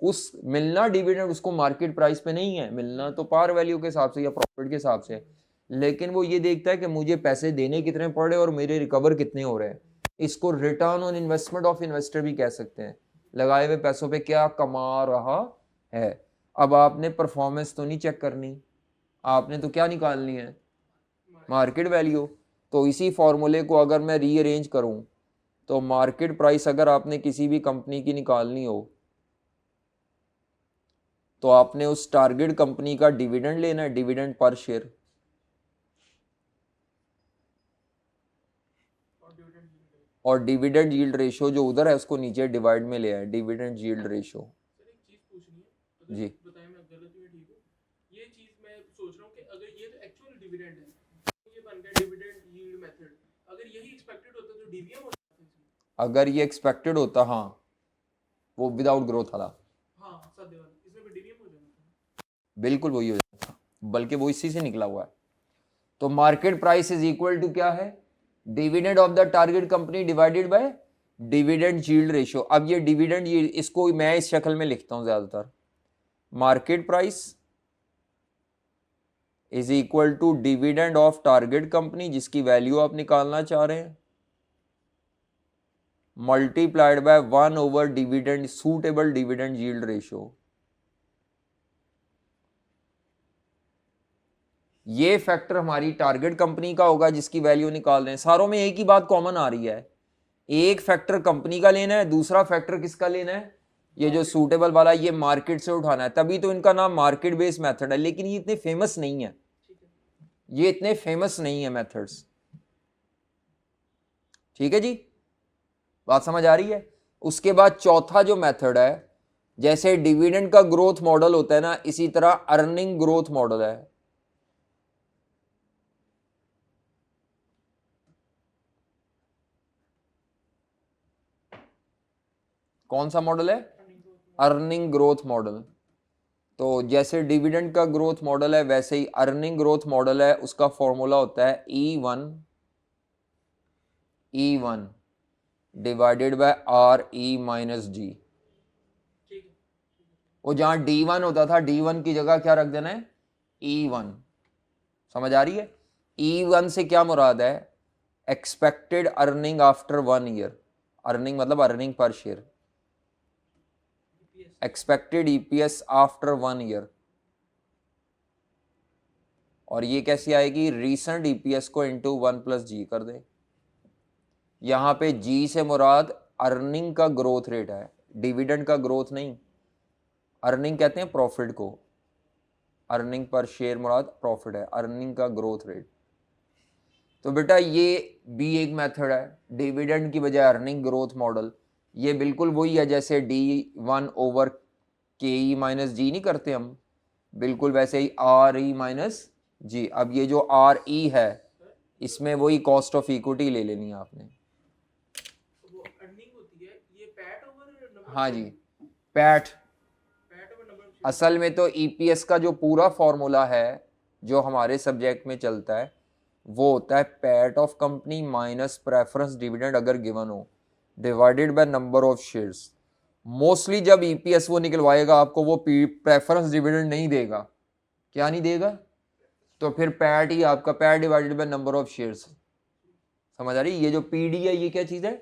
उस मिलना डिविडेंड उसको मार्केट प्राइस पे नहीं है, मिलना तो पार वैल्यू के हिसाब से या प्रॉफिट के हिसाब से, लेकिन वो ये देखता है कि मुझे पैसे देने कितने पड़ रहे और मेरे रिकवर कितने हो रहे हैं। इसको return on investment of investor भी कह सकते हैं, लगाए हुए पैसों पे क्या कमा रहा है। अब आपने परफॉर्मेंस तो नहीं चेक करनी, आपने तो क्या निकालनी है, मार्केट वैल्यू। तो इसी फॉर्मूले को अगर मैं रीअरेंज करूं, तो मार्केट प्राइस अगर आपने किसी भी कंपनी की निकालनी हो, तो आपने उस टारगेट कंपनी का डिविडेंड लेना है, डिविडेंड पर शेयर, और डिविडेंड यील्ड रेशियो जो उधर है उसको नीचे डिवाइड में ले आए, डिविडेंड यील्ड रेशियो। सर एक चीज पूछनी है, जी बताएं मैं गलत हूं या ठीक हूं। ये चीज मैं सोच रहा हूं कि अगर ये तो एक्चुअल डिविडेंड है, ये बन गया डिविडेंड यील्ड मेथड, अगर यही एक्सपेक्टेड होता तो डीवीएम हो जाता इसमें। अगर ये एक्सपेक्टेड होता, हाँ वो विदाउट ग्रोथ वाला, हाँ सादे वाला, इसमें भी डीवीएम हो जाता। बिल्कुल वही हो जाता, बल्कि वो इसी से निकला हुआ है। तो market price is equal to क्या है, dividend of the target company divided by dividend yield ratio. अब ये डिविडेंड यील्ड, इसको मैं इस शक्ल में लिखता हूं ज्यादातर, market price is equal to dividend of target company जिसकी वैल्यू आप निकालना चाह रहे हैं, multiplied by 1 over dividend suitable dividend yield ratio. ये फैक्टर हमारी टारगेट कंपनी का होगा जिसकी वैल्यू निकाल रहे हैं। सारों में एक ही बात कॉमन आ रही है, एक फैक्टर कंपनी का लेना है, दूसरा फैक्टर किसका लेना है, ये जो सूटेबल वाला, ये मार्केट से उठाना है, तभी तो इनका नाम मार्केट बेस्ड मेथड है। लेकिन ये इतने फेमस नहीं है, ये इतने फेमस नहीं है मेथड्स। ठीक है जी, बात समझ आ रही है। उसके बाद चौथा जो मेथड है, जैसे डिविडेंड का ग्रोथ मॉडल होता है ना, इसी तरह अर्निंग ग्रोथ मॉडल है। कौन सा मॉडल है, अर्निंग ग्रोथ मॉडल। तो जैसे डिविडेंड का ग्रोथ मॉडल है, वैसे ही अर्निंग ग्रोथ मॉडल है, उसका फॉर्मूला होता है E1 divided by RE minus G। वो जहां D1 होता था, D1 की जगह क्या रख देना है, E1। समझ आ रही है। E1 से क्या मुराद है, expected earning after 1 year, earning मतलब earning per share, expected EPS after 1 year. और ये कैसी आएगी, रीसेंट EPS को इंटू 1 प्लस जी कर दे। यहां पे जी से मुराद अर्निंग का ग्रोथ रेट है, डिविडेंड का ग्रोथ नहीं। अर्निंग कहते हैं प्रॉफिट को, अर्निंग पर शेयर मुराद प्रॉफिट है, अर्निंग का ग्रोथ रेट। तो बेटा ये भी एक मेथड है, डिविडेंड की बजाय अर्निंग ग्रोथ मॉडल। ये बिल्कुल वही है जैसे D1 ओवर KE माइनस जी नहीं करते हम, बिल्कुल वैसे ही RE माइनस जी। अब ये जो RE है, इसमें वही कॉस्ट ऑफ इक्विटी ले लेनी है आपने। वो अर्निंग होती है, ये पैट ओवर नंबर, हाँ जी, पैट। PAT over number. असल में तो EPS का जो पूरा फॉर्मूला है जो हमारे सब्जेक्ट में चलता है, वो होता है PAT of company minus preference dividend अगर गिवन हो, divided by number of shares. Mostly जब EPS वो निकलवाएगा आपको, वो प्रेफरेंस डिविडेंड नहीं देगा। क्या नहीं देगा, तो फिर पैट ही आपका, PAT divided by number of shares. समझ आ रही, ये जो PD है ये क्या चीज़ है,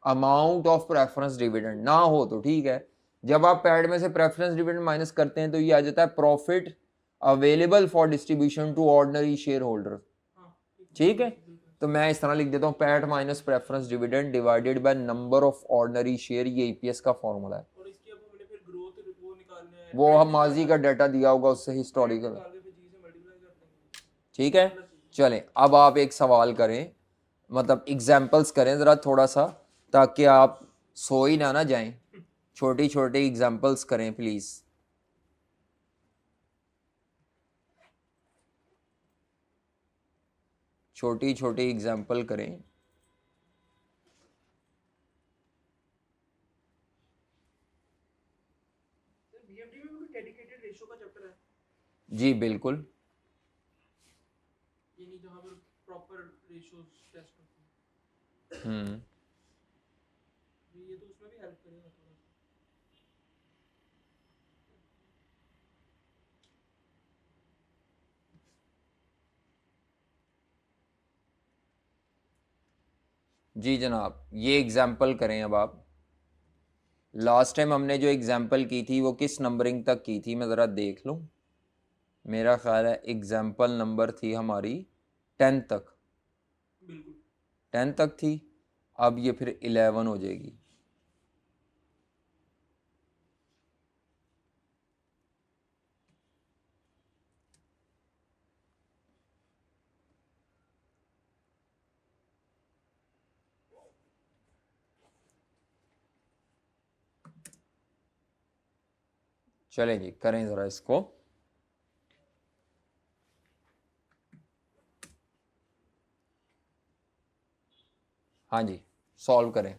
अमाउंट ऑफ प्रेफरेंस डिविडेंड। ना हो तो ठीक है, जब आप पैड में से प्रेफरेंस डिविडेंड माइनस करते हैं तो ये आ जाता है profit available for distribution to ordinary share holder. ठीक है, तो मैं इस तरह लिख देता हूँ, PAT minus preference dividend divided by number of ordinary share, ये EPS का फॉर्मूला है। और इसकी अब हमने फिर ग्रोथ वो निकालना है, वो हम माजी का डाटा दिया होगा उससे हिस्टोरिकल। ठीक है, चलें अब आप एक सवाल करें, मतलब एग्जाम्पल्स करें ज़रा थोड़ा सा, ताकि आप सो ही ना जाएं। छोटी छोटी एग्जाम्पल्स करें प्लीज़। छोटी छोटी एग्जाम्पल करें। बीएमडी में भी डेडिकेटेड रेशियो का चैप्टर है, जी बिल्कुल, यानी जहां पर प्रॉपर रेशियोज टेस्ट होते हैं। ये तो उसमें भी हेल्प करेगा थोड़ा सा। जी जनाब, ये एग्जाम्पल करें अब आप। लास्ट टाइम हमने जो एग्जाम्पल की थी वो किस नंबरिंग तक की थी, मैं ज़रा देख लूँ। मेरा ख्याल है एग्जाम्पल नंबर थी हमारी 10 तक। बिल्कुल। 10 तक थी, अब ये फिर 11 हो जाएगी। चलें जी, करें ज़रा इसको। हाँ जी, सॉल्व करें।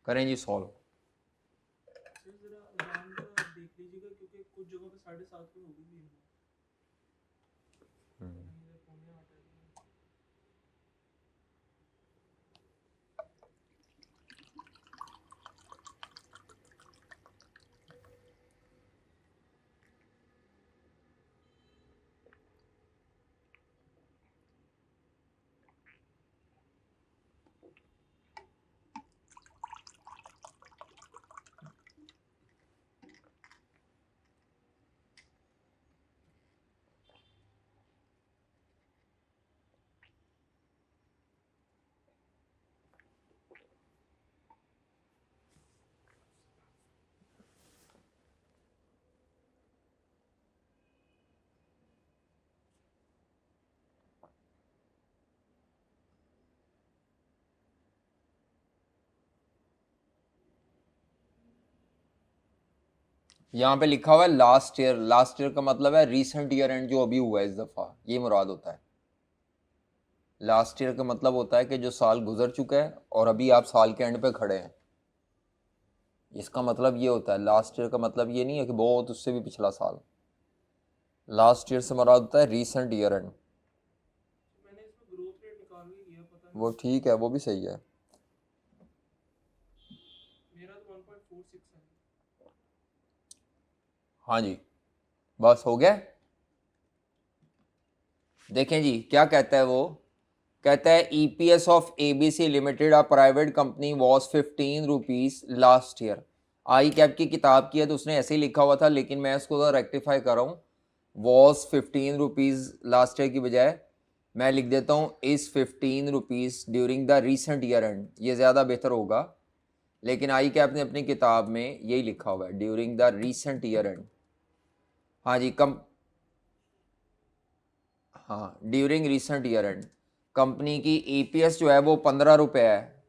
करें जी सॉल्व। सर जरा अराउंड देख लीजिएगा, क्योंकि कुछ जगहों पे 7:30 में होगी भी है। इधर पौने 8 है। यहाँ पे लिखा हुआ है लास्ट ईयर। लास्ट ईयर का मतलब है रीसेंट ईयर एंड जो अभी हुआ है इस दफ़ा, ये मुराद होता है। लास्ट ईयर का मतलब होता है कि जो साल गुजर चुका है और अभी आप साल के एंड पे खड़े हैं, इसका मतलब ये होता है। लास्ट ईयर का मतलब ये नहीं है कि बहुत उससे भी पिछला साल। लास्ट ईयर से मुराद होता है रीसेंट ईयर एंड। मैंने इसमें ग्रोथ रेट निकाल के किया, पता वो नहीं ठीक है, वो भी सही है। मेरा तो 1.46 है। हाँ जी, बस हो गया। देखें जी क्या कहता है वो। कहता है EPS of ABC limited a private company was 15 rupees last year. I cap की किताब की है तो उसने ऐसे ही लिखा हुआ था, लेकिन मैं इसको रेक्टिफाई कर रहा हूँ। वॉज 15 रुपीज़ लास्ट ईयर की बजाय मैं लिख देता हूँ is 15 rupees during the recent year and. ये ज़्यादा बेहतर होगा, लेकिन आई कैप ने अपनी किताब में यही लिखा हुआ है during the recent year and. हाँ जी, हाँ during recent year and company की ईपीएस जो है वो 15 रुपये है।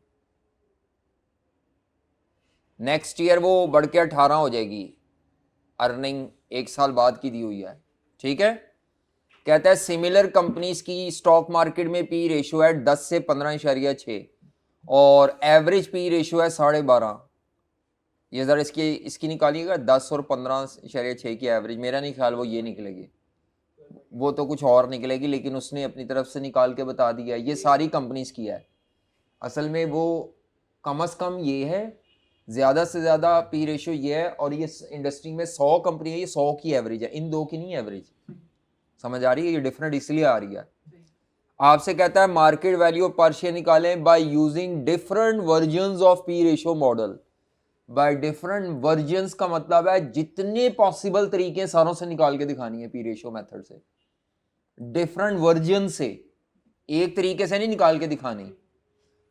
नेक्स्ट ईयर वो बढ़ के 18 हो जाएगी। अर्निंग एक साल बाद की दी हुई है, ठीक है। कहता है सिमिलर कंपनीज की स्टॉक मार्केट में पी रेशियो है 10 से 15.6 और एवरेज पी रेशियो है 12.5। ये ज़रा इसकी निकालिएगा, 10 और 15.6 की एवरेज। मेरा नहीं ख्याल वो ये निकलेगी, वो तो कुछ और निकलेगी, लेकिन उसने अपनी तरफ से निकाल के बता दिया। ये सारी कंपनीज की है असल में। वो कम अज़ कम ये है, ज़्यादा से ज़्यादा पी रेशियो ये है। और ये इंडस्ट्री में 100 कंपनी है, ये 100 की एवरेज है, इन दो की नहीं एवरेज। समझ आ रही है? ये डिफरेंट इसलिए आ रही है। आपसे कहता है मार्केट वैल्यू पर शेयर निकालें by using different versions of P ratio model. By different versions का मतलब है जितने पॉसिबल तरीके सारों से निकाल के दिखानी है पी रेशियो मेथड से। डिफरेंट वर्जन से, एक तरीके से नहीं निकाल के दिखानी।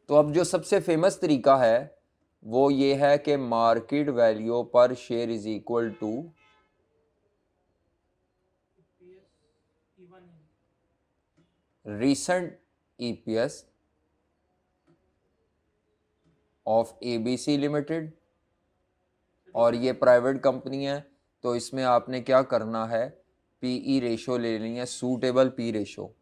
तो अब जो सबसे फेमस तरीका है वो ये है कि market value per share is equal to EPS even है। Recent EPS of ABC limited और ये प्राइवेट कंपनी है, तो इसमें आपने क्या करना है, पीई रेशो ले लेनी है, सूटेबल पी रेशो।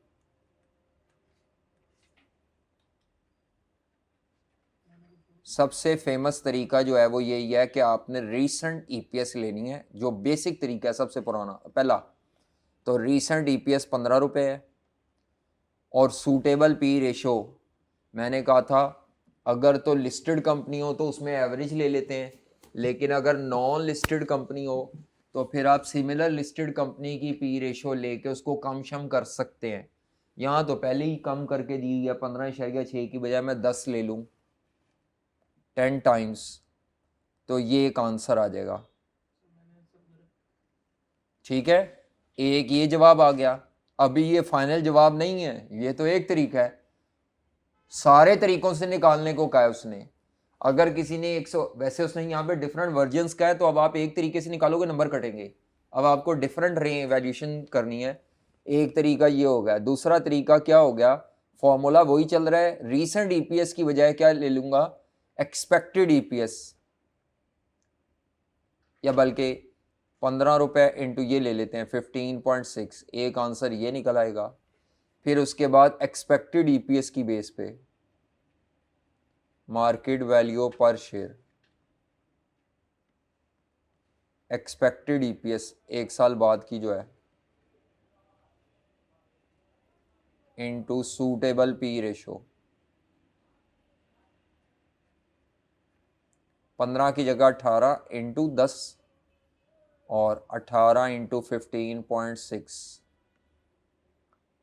सबसे फेमस तरीका जो है वो यही है कि आपने रीसेंट ईपीएस लेनी है, जो बेसिक तरीका है सबसे पुराना। पहला तो रीसेंट ईपीएस 15 रुपये है, और सूटेबल पी रेशो मैंने कहा था अगर तो लिस्टेड कंपनी हो तो उसमें एवरेज ले लेते हैं, लेकिन अगर नॉन लिस्टेड कंपनी हो तो फिर आप सिमिलर लिस्टेड कंपनी की पी रेशो लेके उसको कम शम कर सकते हैं। यहाँ तो पहले ही कम करके दी हुई है, 15.6 की बजाय मैं 10 ले लूँ 10 टाइम्स, तो ये एक आंसर आ जाएगा। ठीक है, एक ये जवाब आ गया। अभी ये फाइनल जवाब नहीं है, ये तो एक तरीका है, सारे तरीकों से निकालने को कहा है उसने। अगर किसी ने 100, वैसे उसने यहाँ पे डिफरेंट वर्जन्स का है, तो अब आप एक तरीके से निकालोगे नंबर कटेंगे। अब आपको डिफरेंट वैल्यूएशन करनी है। एक तरीका ये हो गया, दूसरा तरीका क्या हो गया, फॉर्मूला वही चल रहा है, रीसेंट ईपीएस की बजाय क्या ले लूंगा, एक्सपेक्टेड ईपीएस, या बल्कि 15 रुपये इंटू ये ले लेते हैं 15.6, एक आंसर ये निकल आएगा। फिर उसके बाद एक्सपेक्टेड ईपीएस की बेस पे market value per share, expected EPS एक साल बाद की जो है, इनटू सूटेबल पी रेशो। 15 की जगह 18 इंटू 10 और 18 इंटू 15.6,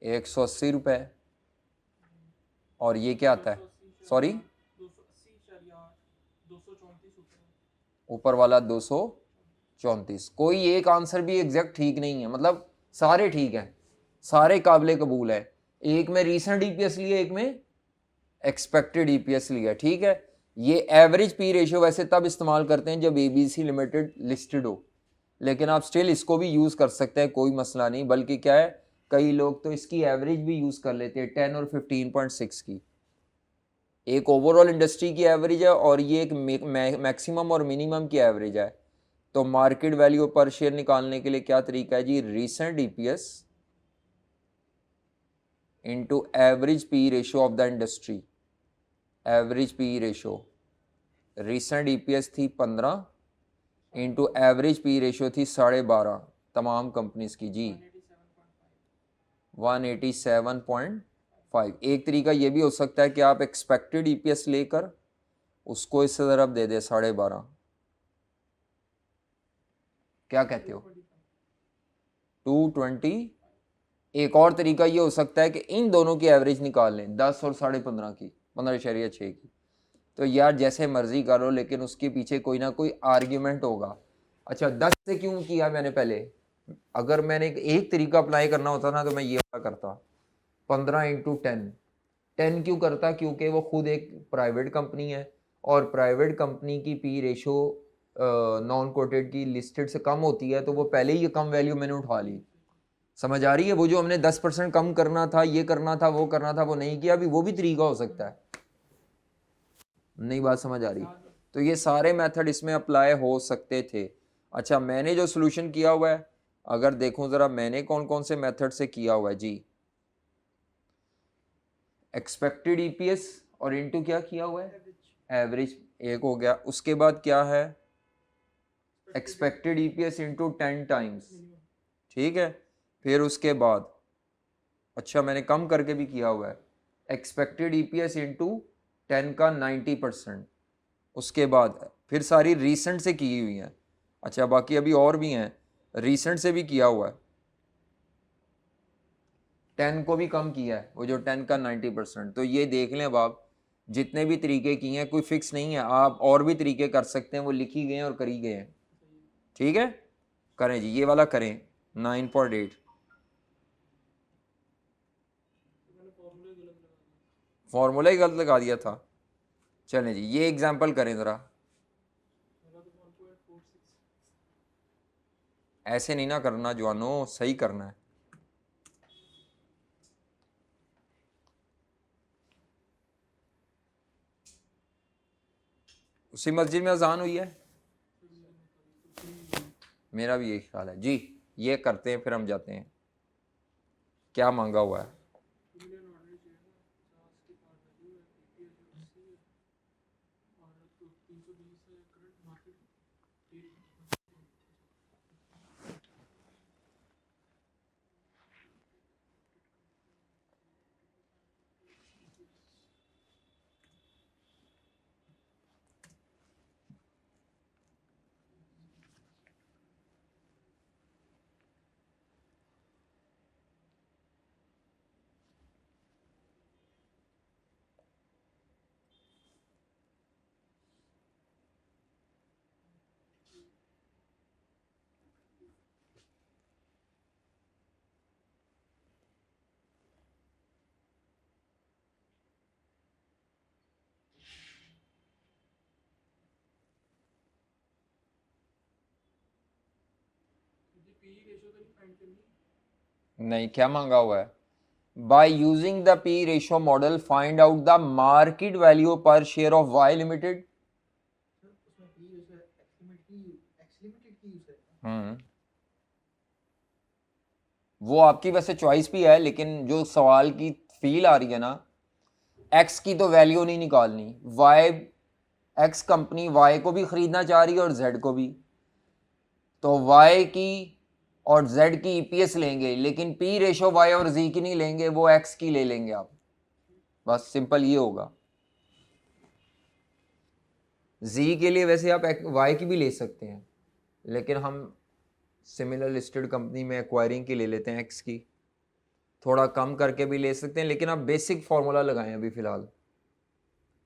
180 रुपये। और ये क्या आता है, सॉरी ऊपर वाला 234। कोई एक आंसर भी एग्जैक्ट ठीक नहीं है, मतलब सारे ठीक हैं, सारे काबिल कबूल है। एक में रीसेंट ईपीएस लिया, एक में एक्सपेक्टेड ईपीएस लिया। ठीक है, ये एवरेज पी रेशियो वैसे तब इस्तेमाल करते हैं जब एबीसी लिमिटेड लिस्टेड हो, लेकिन आप स्टिल इसको भी यूज़ कर सकते हैं, कोई मसला नहीं। बल्कि क्या है, कई लोग तो इसकी एवरेज भी यूज़ कर लेते हैं 10 और 15.6 की। एक ओवरऑल इंडस्ट्री की एवरेज है और ये एक मैक्सिमम और मिनिमम की एवरेज है। तो मार्केट वैल्यू पर शेयर निकालने के लिए क्या तरीका है जी, recent EPS into average P ratio of the industry. Average P ratio, recent EPS थी 15 इंटू एवरेज पी रेशियो थी 12.5 तमाम कंपनीज की जी, 187.5। एक तरीका ये भी हो सकता है कि आप एक्सपेक्टेड ईपीएस लेकर उसको इससे तरफ दे दे 12.5। क्या कहते हो, 220। एक और तरीका ये हो सकता है कि इन दोनों की एवरेज निकाल लें, 10 और 15.5 की, 15.6 की। तो यार जैसे मर्जी करो, लेकिन उसके पीछे कोई ना कोई आर्ग्यूमेंट होगा। अच्छा 10 से क्यों किया मैंने पहले, अगर मैंने एक तरीका अप्लाई करना होता ना तो मैं ये वाला करता, 15 इंटू 10 क्यों करता, क्योंकि वो खुद एक प्राइवेट कंपनी है और प्राइवेट कंपनी की पी रेशो नॉन कोटेड की लिस्टेड से कम होती है, तो वो पहले ही ये कम वैल्यू मैंने उठा ली। समझ आ रही है, वो जो हमने 10% कम करना था, ये करना था, वो करना था, वो नहीं किया। अभी वो भी तरीका हो सकता है, नहीं बात समझ आ रही। तो ये सारे मेथड इसमें अप्लाई हो सकते थे। अच्छा मैंने जो सोल्यूशन किया हुआ है, अगर देखूं ज़रा मैंने कौन कौन से मेथड से किया हुआ है जी, एक्सपेक्टेड ईपीएस और इनटू क्या किया हुआ है, एवरेज, एक हो गया। उसके बाद क्या है, एक्सपेक्टेड ईपीएस इनटू 10 टाइम्स। ठीक है, फिर उसके बाद अच्छा मैंने कम करके भी किया हुआ है, एक्सपेक्टेड ईपीएस इनटू 10 का 90%। उसके बाद फिर सारी रीसेंट से की हुई हैं। अच्छा बाकी अभी और भी हैं, रीसेंट से भी किया हुआ है, 10 को भी कम किया है, वो जो 10 का 90%। तो ये देख लें, अब आप जितने भी तरीके किए हैं कोई फिक्स नहीं है, आप और भी तरीके कर सकते हैं, वो लिखी गए हैं और करी गए हैं। ठीक है, करें जी, ये वाला करें 9.8। फॉर्मूला ही गलत लगा दिया था। चलें जी, ये एग्जाम्पल करें ज़रा, ऐसे नहीं ना करना जवानों, सही करना है। उसी मस्जिद में अजान हुई है, मेरा भी यही ख्याल है जी। ये करते हैं फिर हम जाते हैं। क्या मांगा हुआ है? नहीं, क्या मांगा हुआ है? By using the P ratio model find out the market value per share of Y limited. वो आपकी वैसे चॉइस भी है, लेकिन जो सवाल की फील आ रही है ना, एक्स की तो वैल्यू नहीं निकालनी, वाई, एक्स कंपनी वाई को भी खरीदना चाह रही है और जेड को भी, तो वाई की और जेड की ईपीएस लेंगे, लेकिन पी रेशो वाई और जी की नहीं लेंगे, वो एक्स की ले लेंगे आप। बस सिंपल ये होगा। जी के लिए वैसे आप वाई की भी ले सकते हैं, लेकिन हम सिमिलर लिस्टेड कंपनी में एक्वायरिंग की ले लेते हैं एक्स की। थोड़ा कम करके भी ले सकते हैं, लेकिन आप बेसिक फार्मूला लगाएं अभी फिलहाल।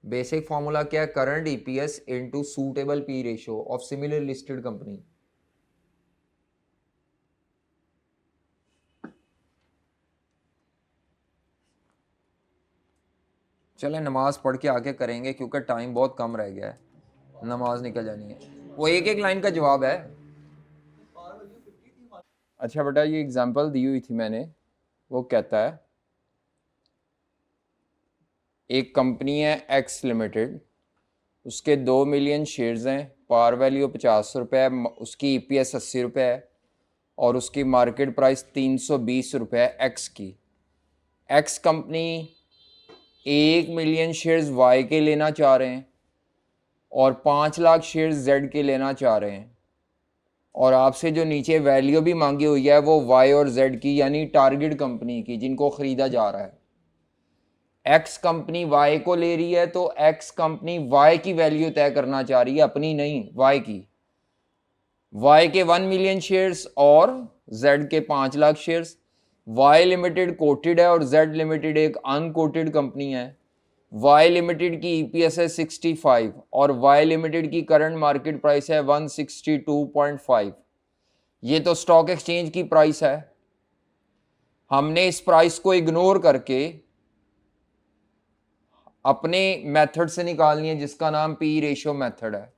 बेसिक फार्मूला क्या है? Current EPS into suitable P ratio of similar listed company. चलें नमाज पढ़ के आके करेंगे, क्योंकि टाइम बहुत कम रह गया है, नमाज निकल जानी है। वो एक एक लाइन का जवाब है। अच्छा बेटा, ये एग्जांपल दी हुई थी मैंने, वो कहता है एक कंपनी है एक्स लिमिटेड, उसके 2 मिलियन शेयर्स हैं, पार वैल्यू 50 रुपये है, उसकी ईपीएस 80 रुपये है, और उसकी मार्केट प्राइस 320 रुपये है एक्स की। X company 1 million shares Y के लेना चाह रहे हैं और 5 लाख शेयर्स जेड के लेना चाह रहे हैं, और आपसे जो नीचे वैल्यू भी मांगी हुई है वो वाई और जेड की, यानी टारगेट कंपनी की, जिनको ख़रीदा जा रहा है। एक्स कंपनी वाई को ले रही है, तो एक्स कंपनी वाई की वैल्यू तय करना चाह रही है, अपनी नहीं, वाई की। वाई के 1 मिलियन शेयर्स और जेड के 5 lakh shares. Y limited quoted है और जेड लिमिटेड एक अनकोटेड कंपनी है। वाई लिमिटेड की ईपीएस है 65 और वाई लिमिटेड की करंट मार्केट प्राइस है 162.5। ये तो स्टॉक एक्सचेंज की प्राइस है। हमने इस प्राइस को इग्नोर करके अपने मेथड से निकालनी है, जिसका नाम पी रेशियो मेथड है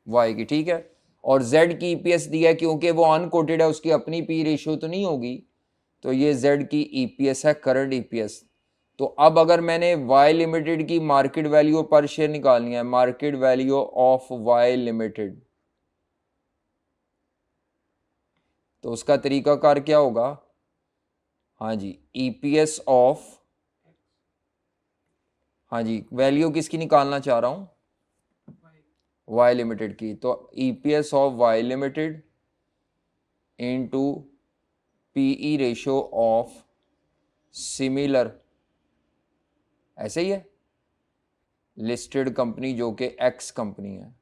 वाई की, ठीक है। और जेड की ईपीएस दिया है, क्योंकि वो अनकोटेड है, उसकी अपनी पी रेशियो तो नहीं होगी, तो ये जेड की ईपीएस है, करंट ईपीएस। तो अब अगर मैंने वाई लिमिटेड की मार्केट वैल्यू पर शेयर निकालनी है, market value of Y limited, तो उसका तरीकाकार क्या होगा? हाँ जी, ईपीएस ऑफ, हाँ जी, वैल्यू किसकी निकालना चाह रहा हूँ? वाई लिमिटेड की। तो EPS of Y limited into PE ratio of similar, ऐसे ही है, लिस्टेड कंपनी जो कि एक्स कंपनी है,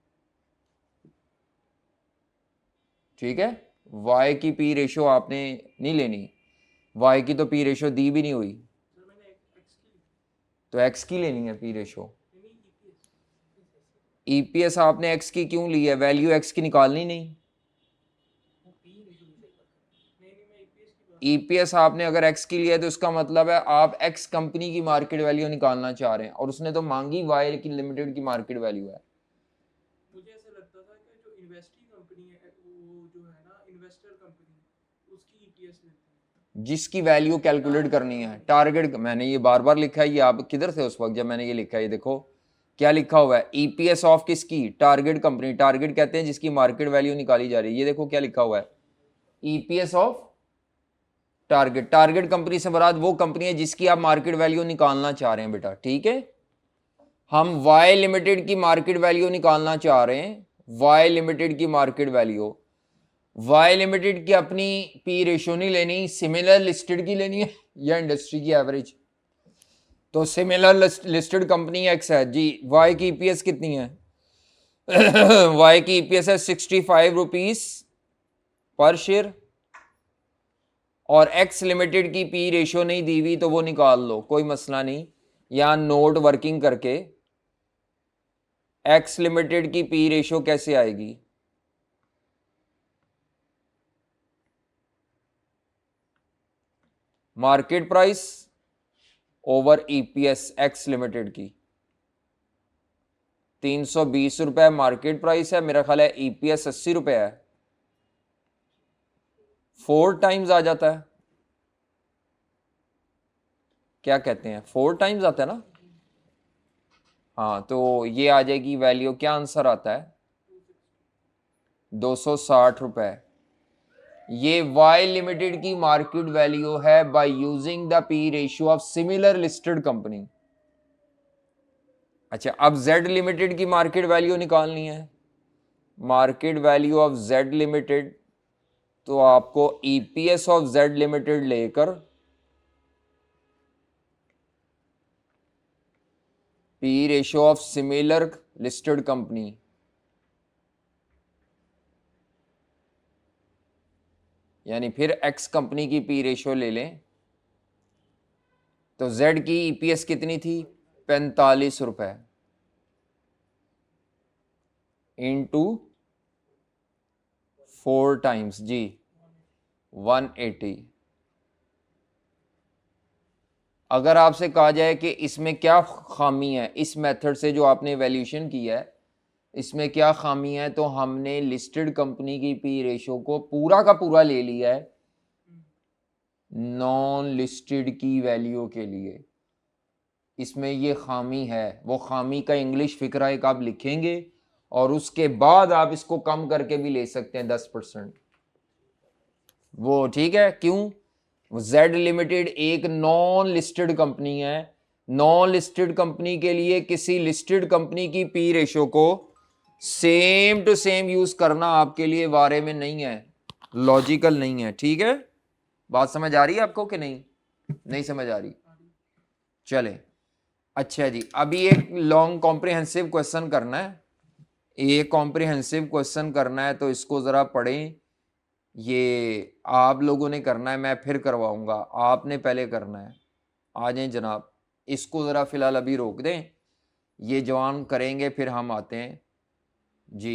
ठीक है। वाई की पी रेशियो आपने नहीं लेनी, वाई की तो पी रेशियो दी भी नहीं हुई, तो एक्स की लेनी है पी रेशियो। ईपीएस आपने एक्स की क्यों ली है? वैल्यू एक्स की निकालनी नहीं। ईपीएस आपने अगर एक्स की लिया है, तो इसका मतलब है आप एक्स कंपनी की मार्केट वैल्यू निकालना चाह रहे हैं, और उसने तो मांगी वाई की लिमिटेड की मार्केट वैल्यू है। मुझे ऐसा लगता था कि जो इन्वेस्टिंग कंपनी है, वो जो है ना इन्वेस्टर कंपनी, उसकी ईपीएस लेते हैं, जिसकी वैल्यू कैलकुलेट करनी है, टारगेट। मैंने ये बार बार लिखा है, ये आप किधर थे उस वक्त जब मैंने ये लिखा है? ये देखो, क्या लिखा हुआ है, ईपीएस ऑफ किसकी, टारगेट कंपनी, टारगेट कहते हैं जिसकी मार्केट वैल्यू निकाली जा रही है। ये देखो क्या लिखा हुआ है, EPS of target. Target company से मुराद वो कंपनी है जिसकी आप मार्केट वैल्यू निकालना चाह रहे हैं बेटा, ठीक है। हम वाई लिमिटेड की मार्केट वैल्यू निकालना चाह रहे हैं, वाई लिमिटेड की मार्केट वैल्यू। वाई लिमिटेड की अपनी पी रेशो नहीं लेनी, सिमिलर लिस्टेड की लेनी है या इंडस्ट्री की एवरेज। तो सिमिलर लिस्टेड कंपनी एक्स है जी, वाई की ईपीएस कितनी है वाई की ईपीएस है 65 रुपीज पर शेयर, और एक्स लिमिटेड की पी रेशियो नहीं दी हुई तो वो निकाल लो, कोई मसला नहीं। यहां नोट वर्किंग करके एक्स लिमिटेड की पी रेशियो कैसे आएगी, market price over EPS x limited की। 320 रुपए मार्केट प्राइस है, मेरा ख्याल है ईपीएस 80 रुपए है, 4 टाइम्स आ जाता है, क्या कहते हैं 4 टाइम्स आता है ना। हाँ तो ये आ जाएगी वैल्यू, क्या आंसर आता है 260 रुपए। ये वाई लिमिटेड की मार्केट वैल्यू है by using the P ratio of similar listed company. अच्छा, अब जेड लिमिटेड की मार्केट वैल्यू निकालनी है, market value of Z limited, तो आपको ईपीएस ऑफ जेड लिमिटेड लेकर P ratio of similar listed company, यानी फिर एक्स कंपनी की पी रेशियो ले लें, तो जेड की ईपीएस कितनी थी 45 रुपए इंटू 4 टाइम्स जी 180। अगर आपसे कहा जाए कि इसमें क्या खामी है, इस मेथड से जो आपने वैल्यूएशन की है इसमें क्या खामी है, तो हमने लिस्टेड कंपनी की पी रेशियो को पूरा का पूरा ले लिया है नॉन लिस्टेड की वैल्यू के लिए। इसमें ये खामी है, वो खामी का इंग्लिश फिक्रा एक आप लिखेंगे और उसके बाद आप इसको कम करके भी ले सकते हैं 10%, वो ठीक है। क्यों, जेड लिमिटेड एक नॉन लिस्टेड कंपनी है, नॉन लिस्टेड कंपनी के लिए किसी लिस्टेड कंपनी की पी रेशियो को सेम टू सेम यूज करना आपके लिए बारे में नहीं है, लॉजिकल नहीं है, ठीक है। बात समझ आ रही है आपको कि नहीं, नहीं समझ आ रही, चले। अच्छा जी, अभी एक लॉन्ग कॉम्प्रिहेंसिव क्वेश्चन करना है, ये कॉम्प्रिहेंसिव क्वेश्चन करना है तो इसको जरा पढ़ें। ये आप लोगों ने करना है, मैं फिर करवाऊंगा, आपने पहले करना है। आ जाएं जनाब, इसको ज़रा फ़िलहाल अभी रोक दें, ये जवान करेंगे फिर हम आते हैं जी।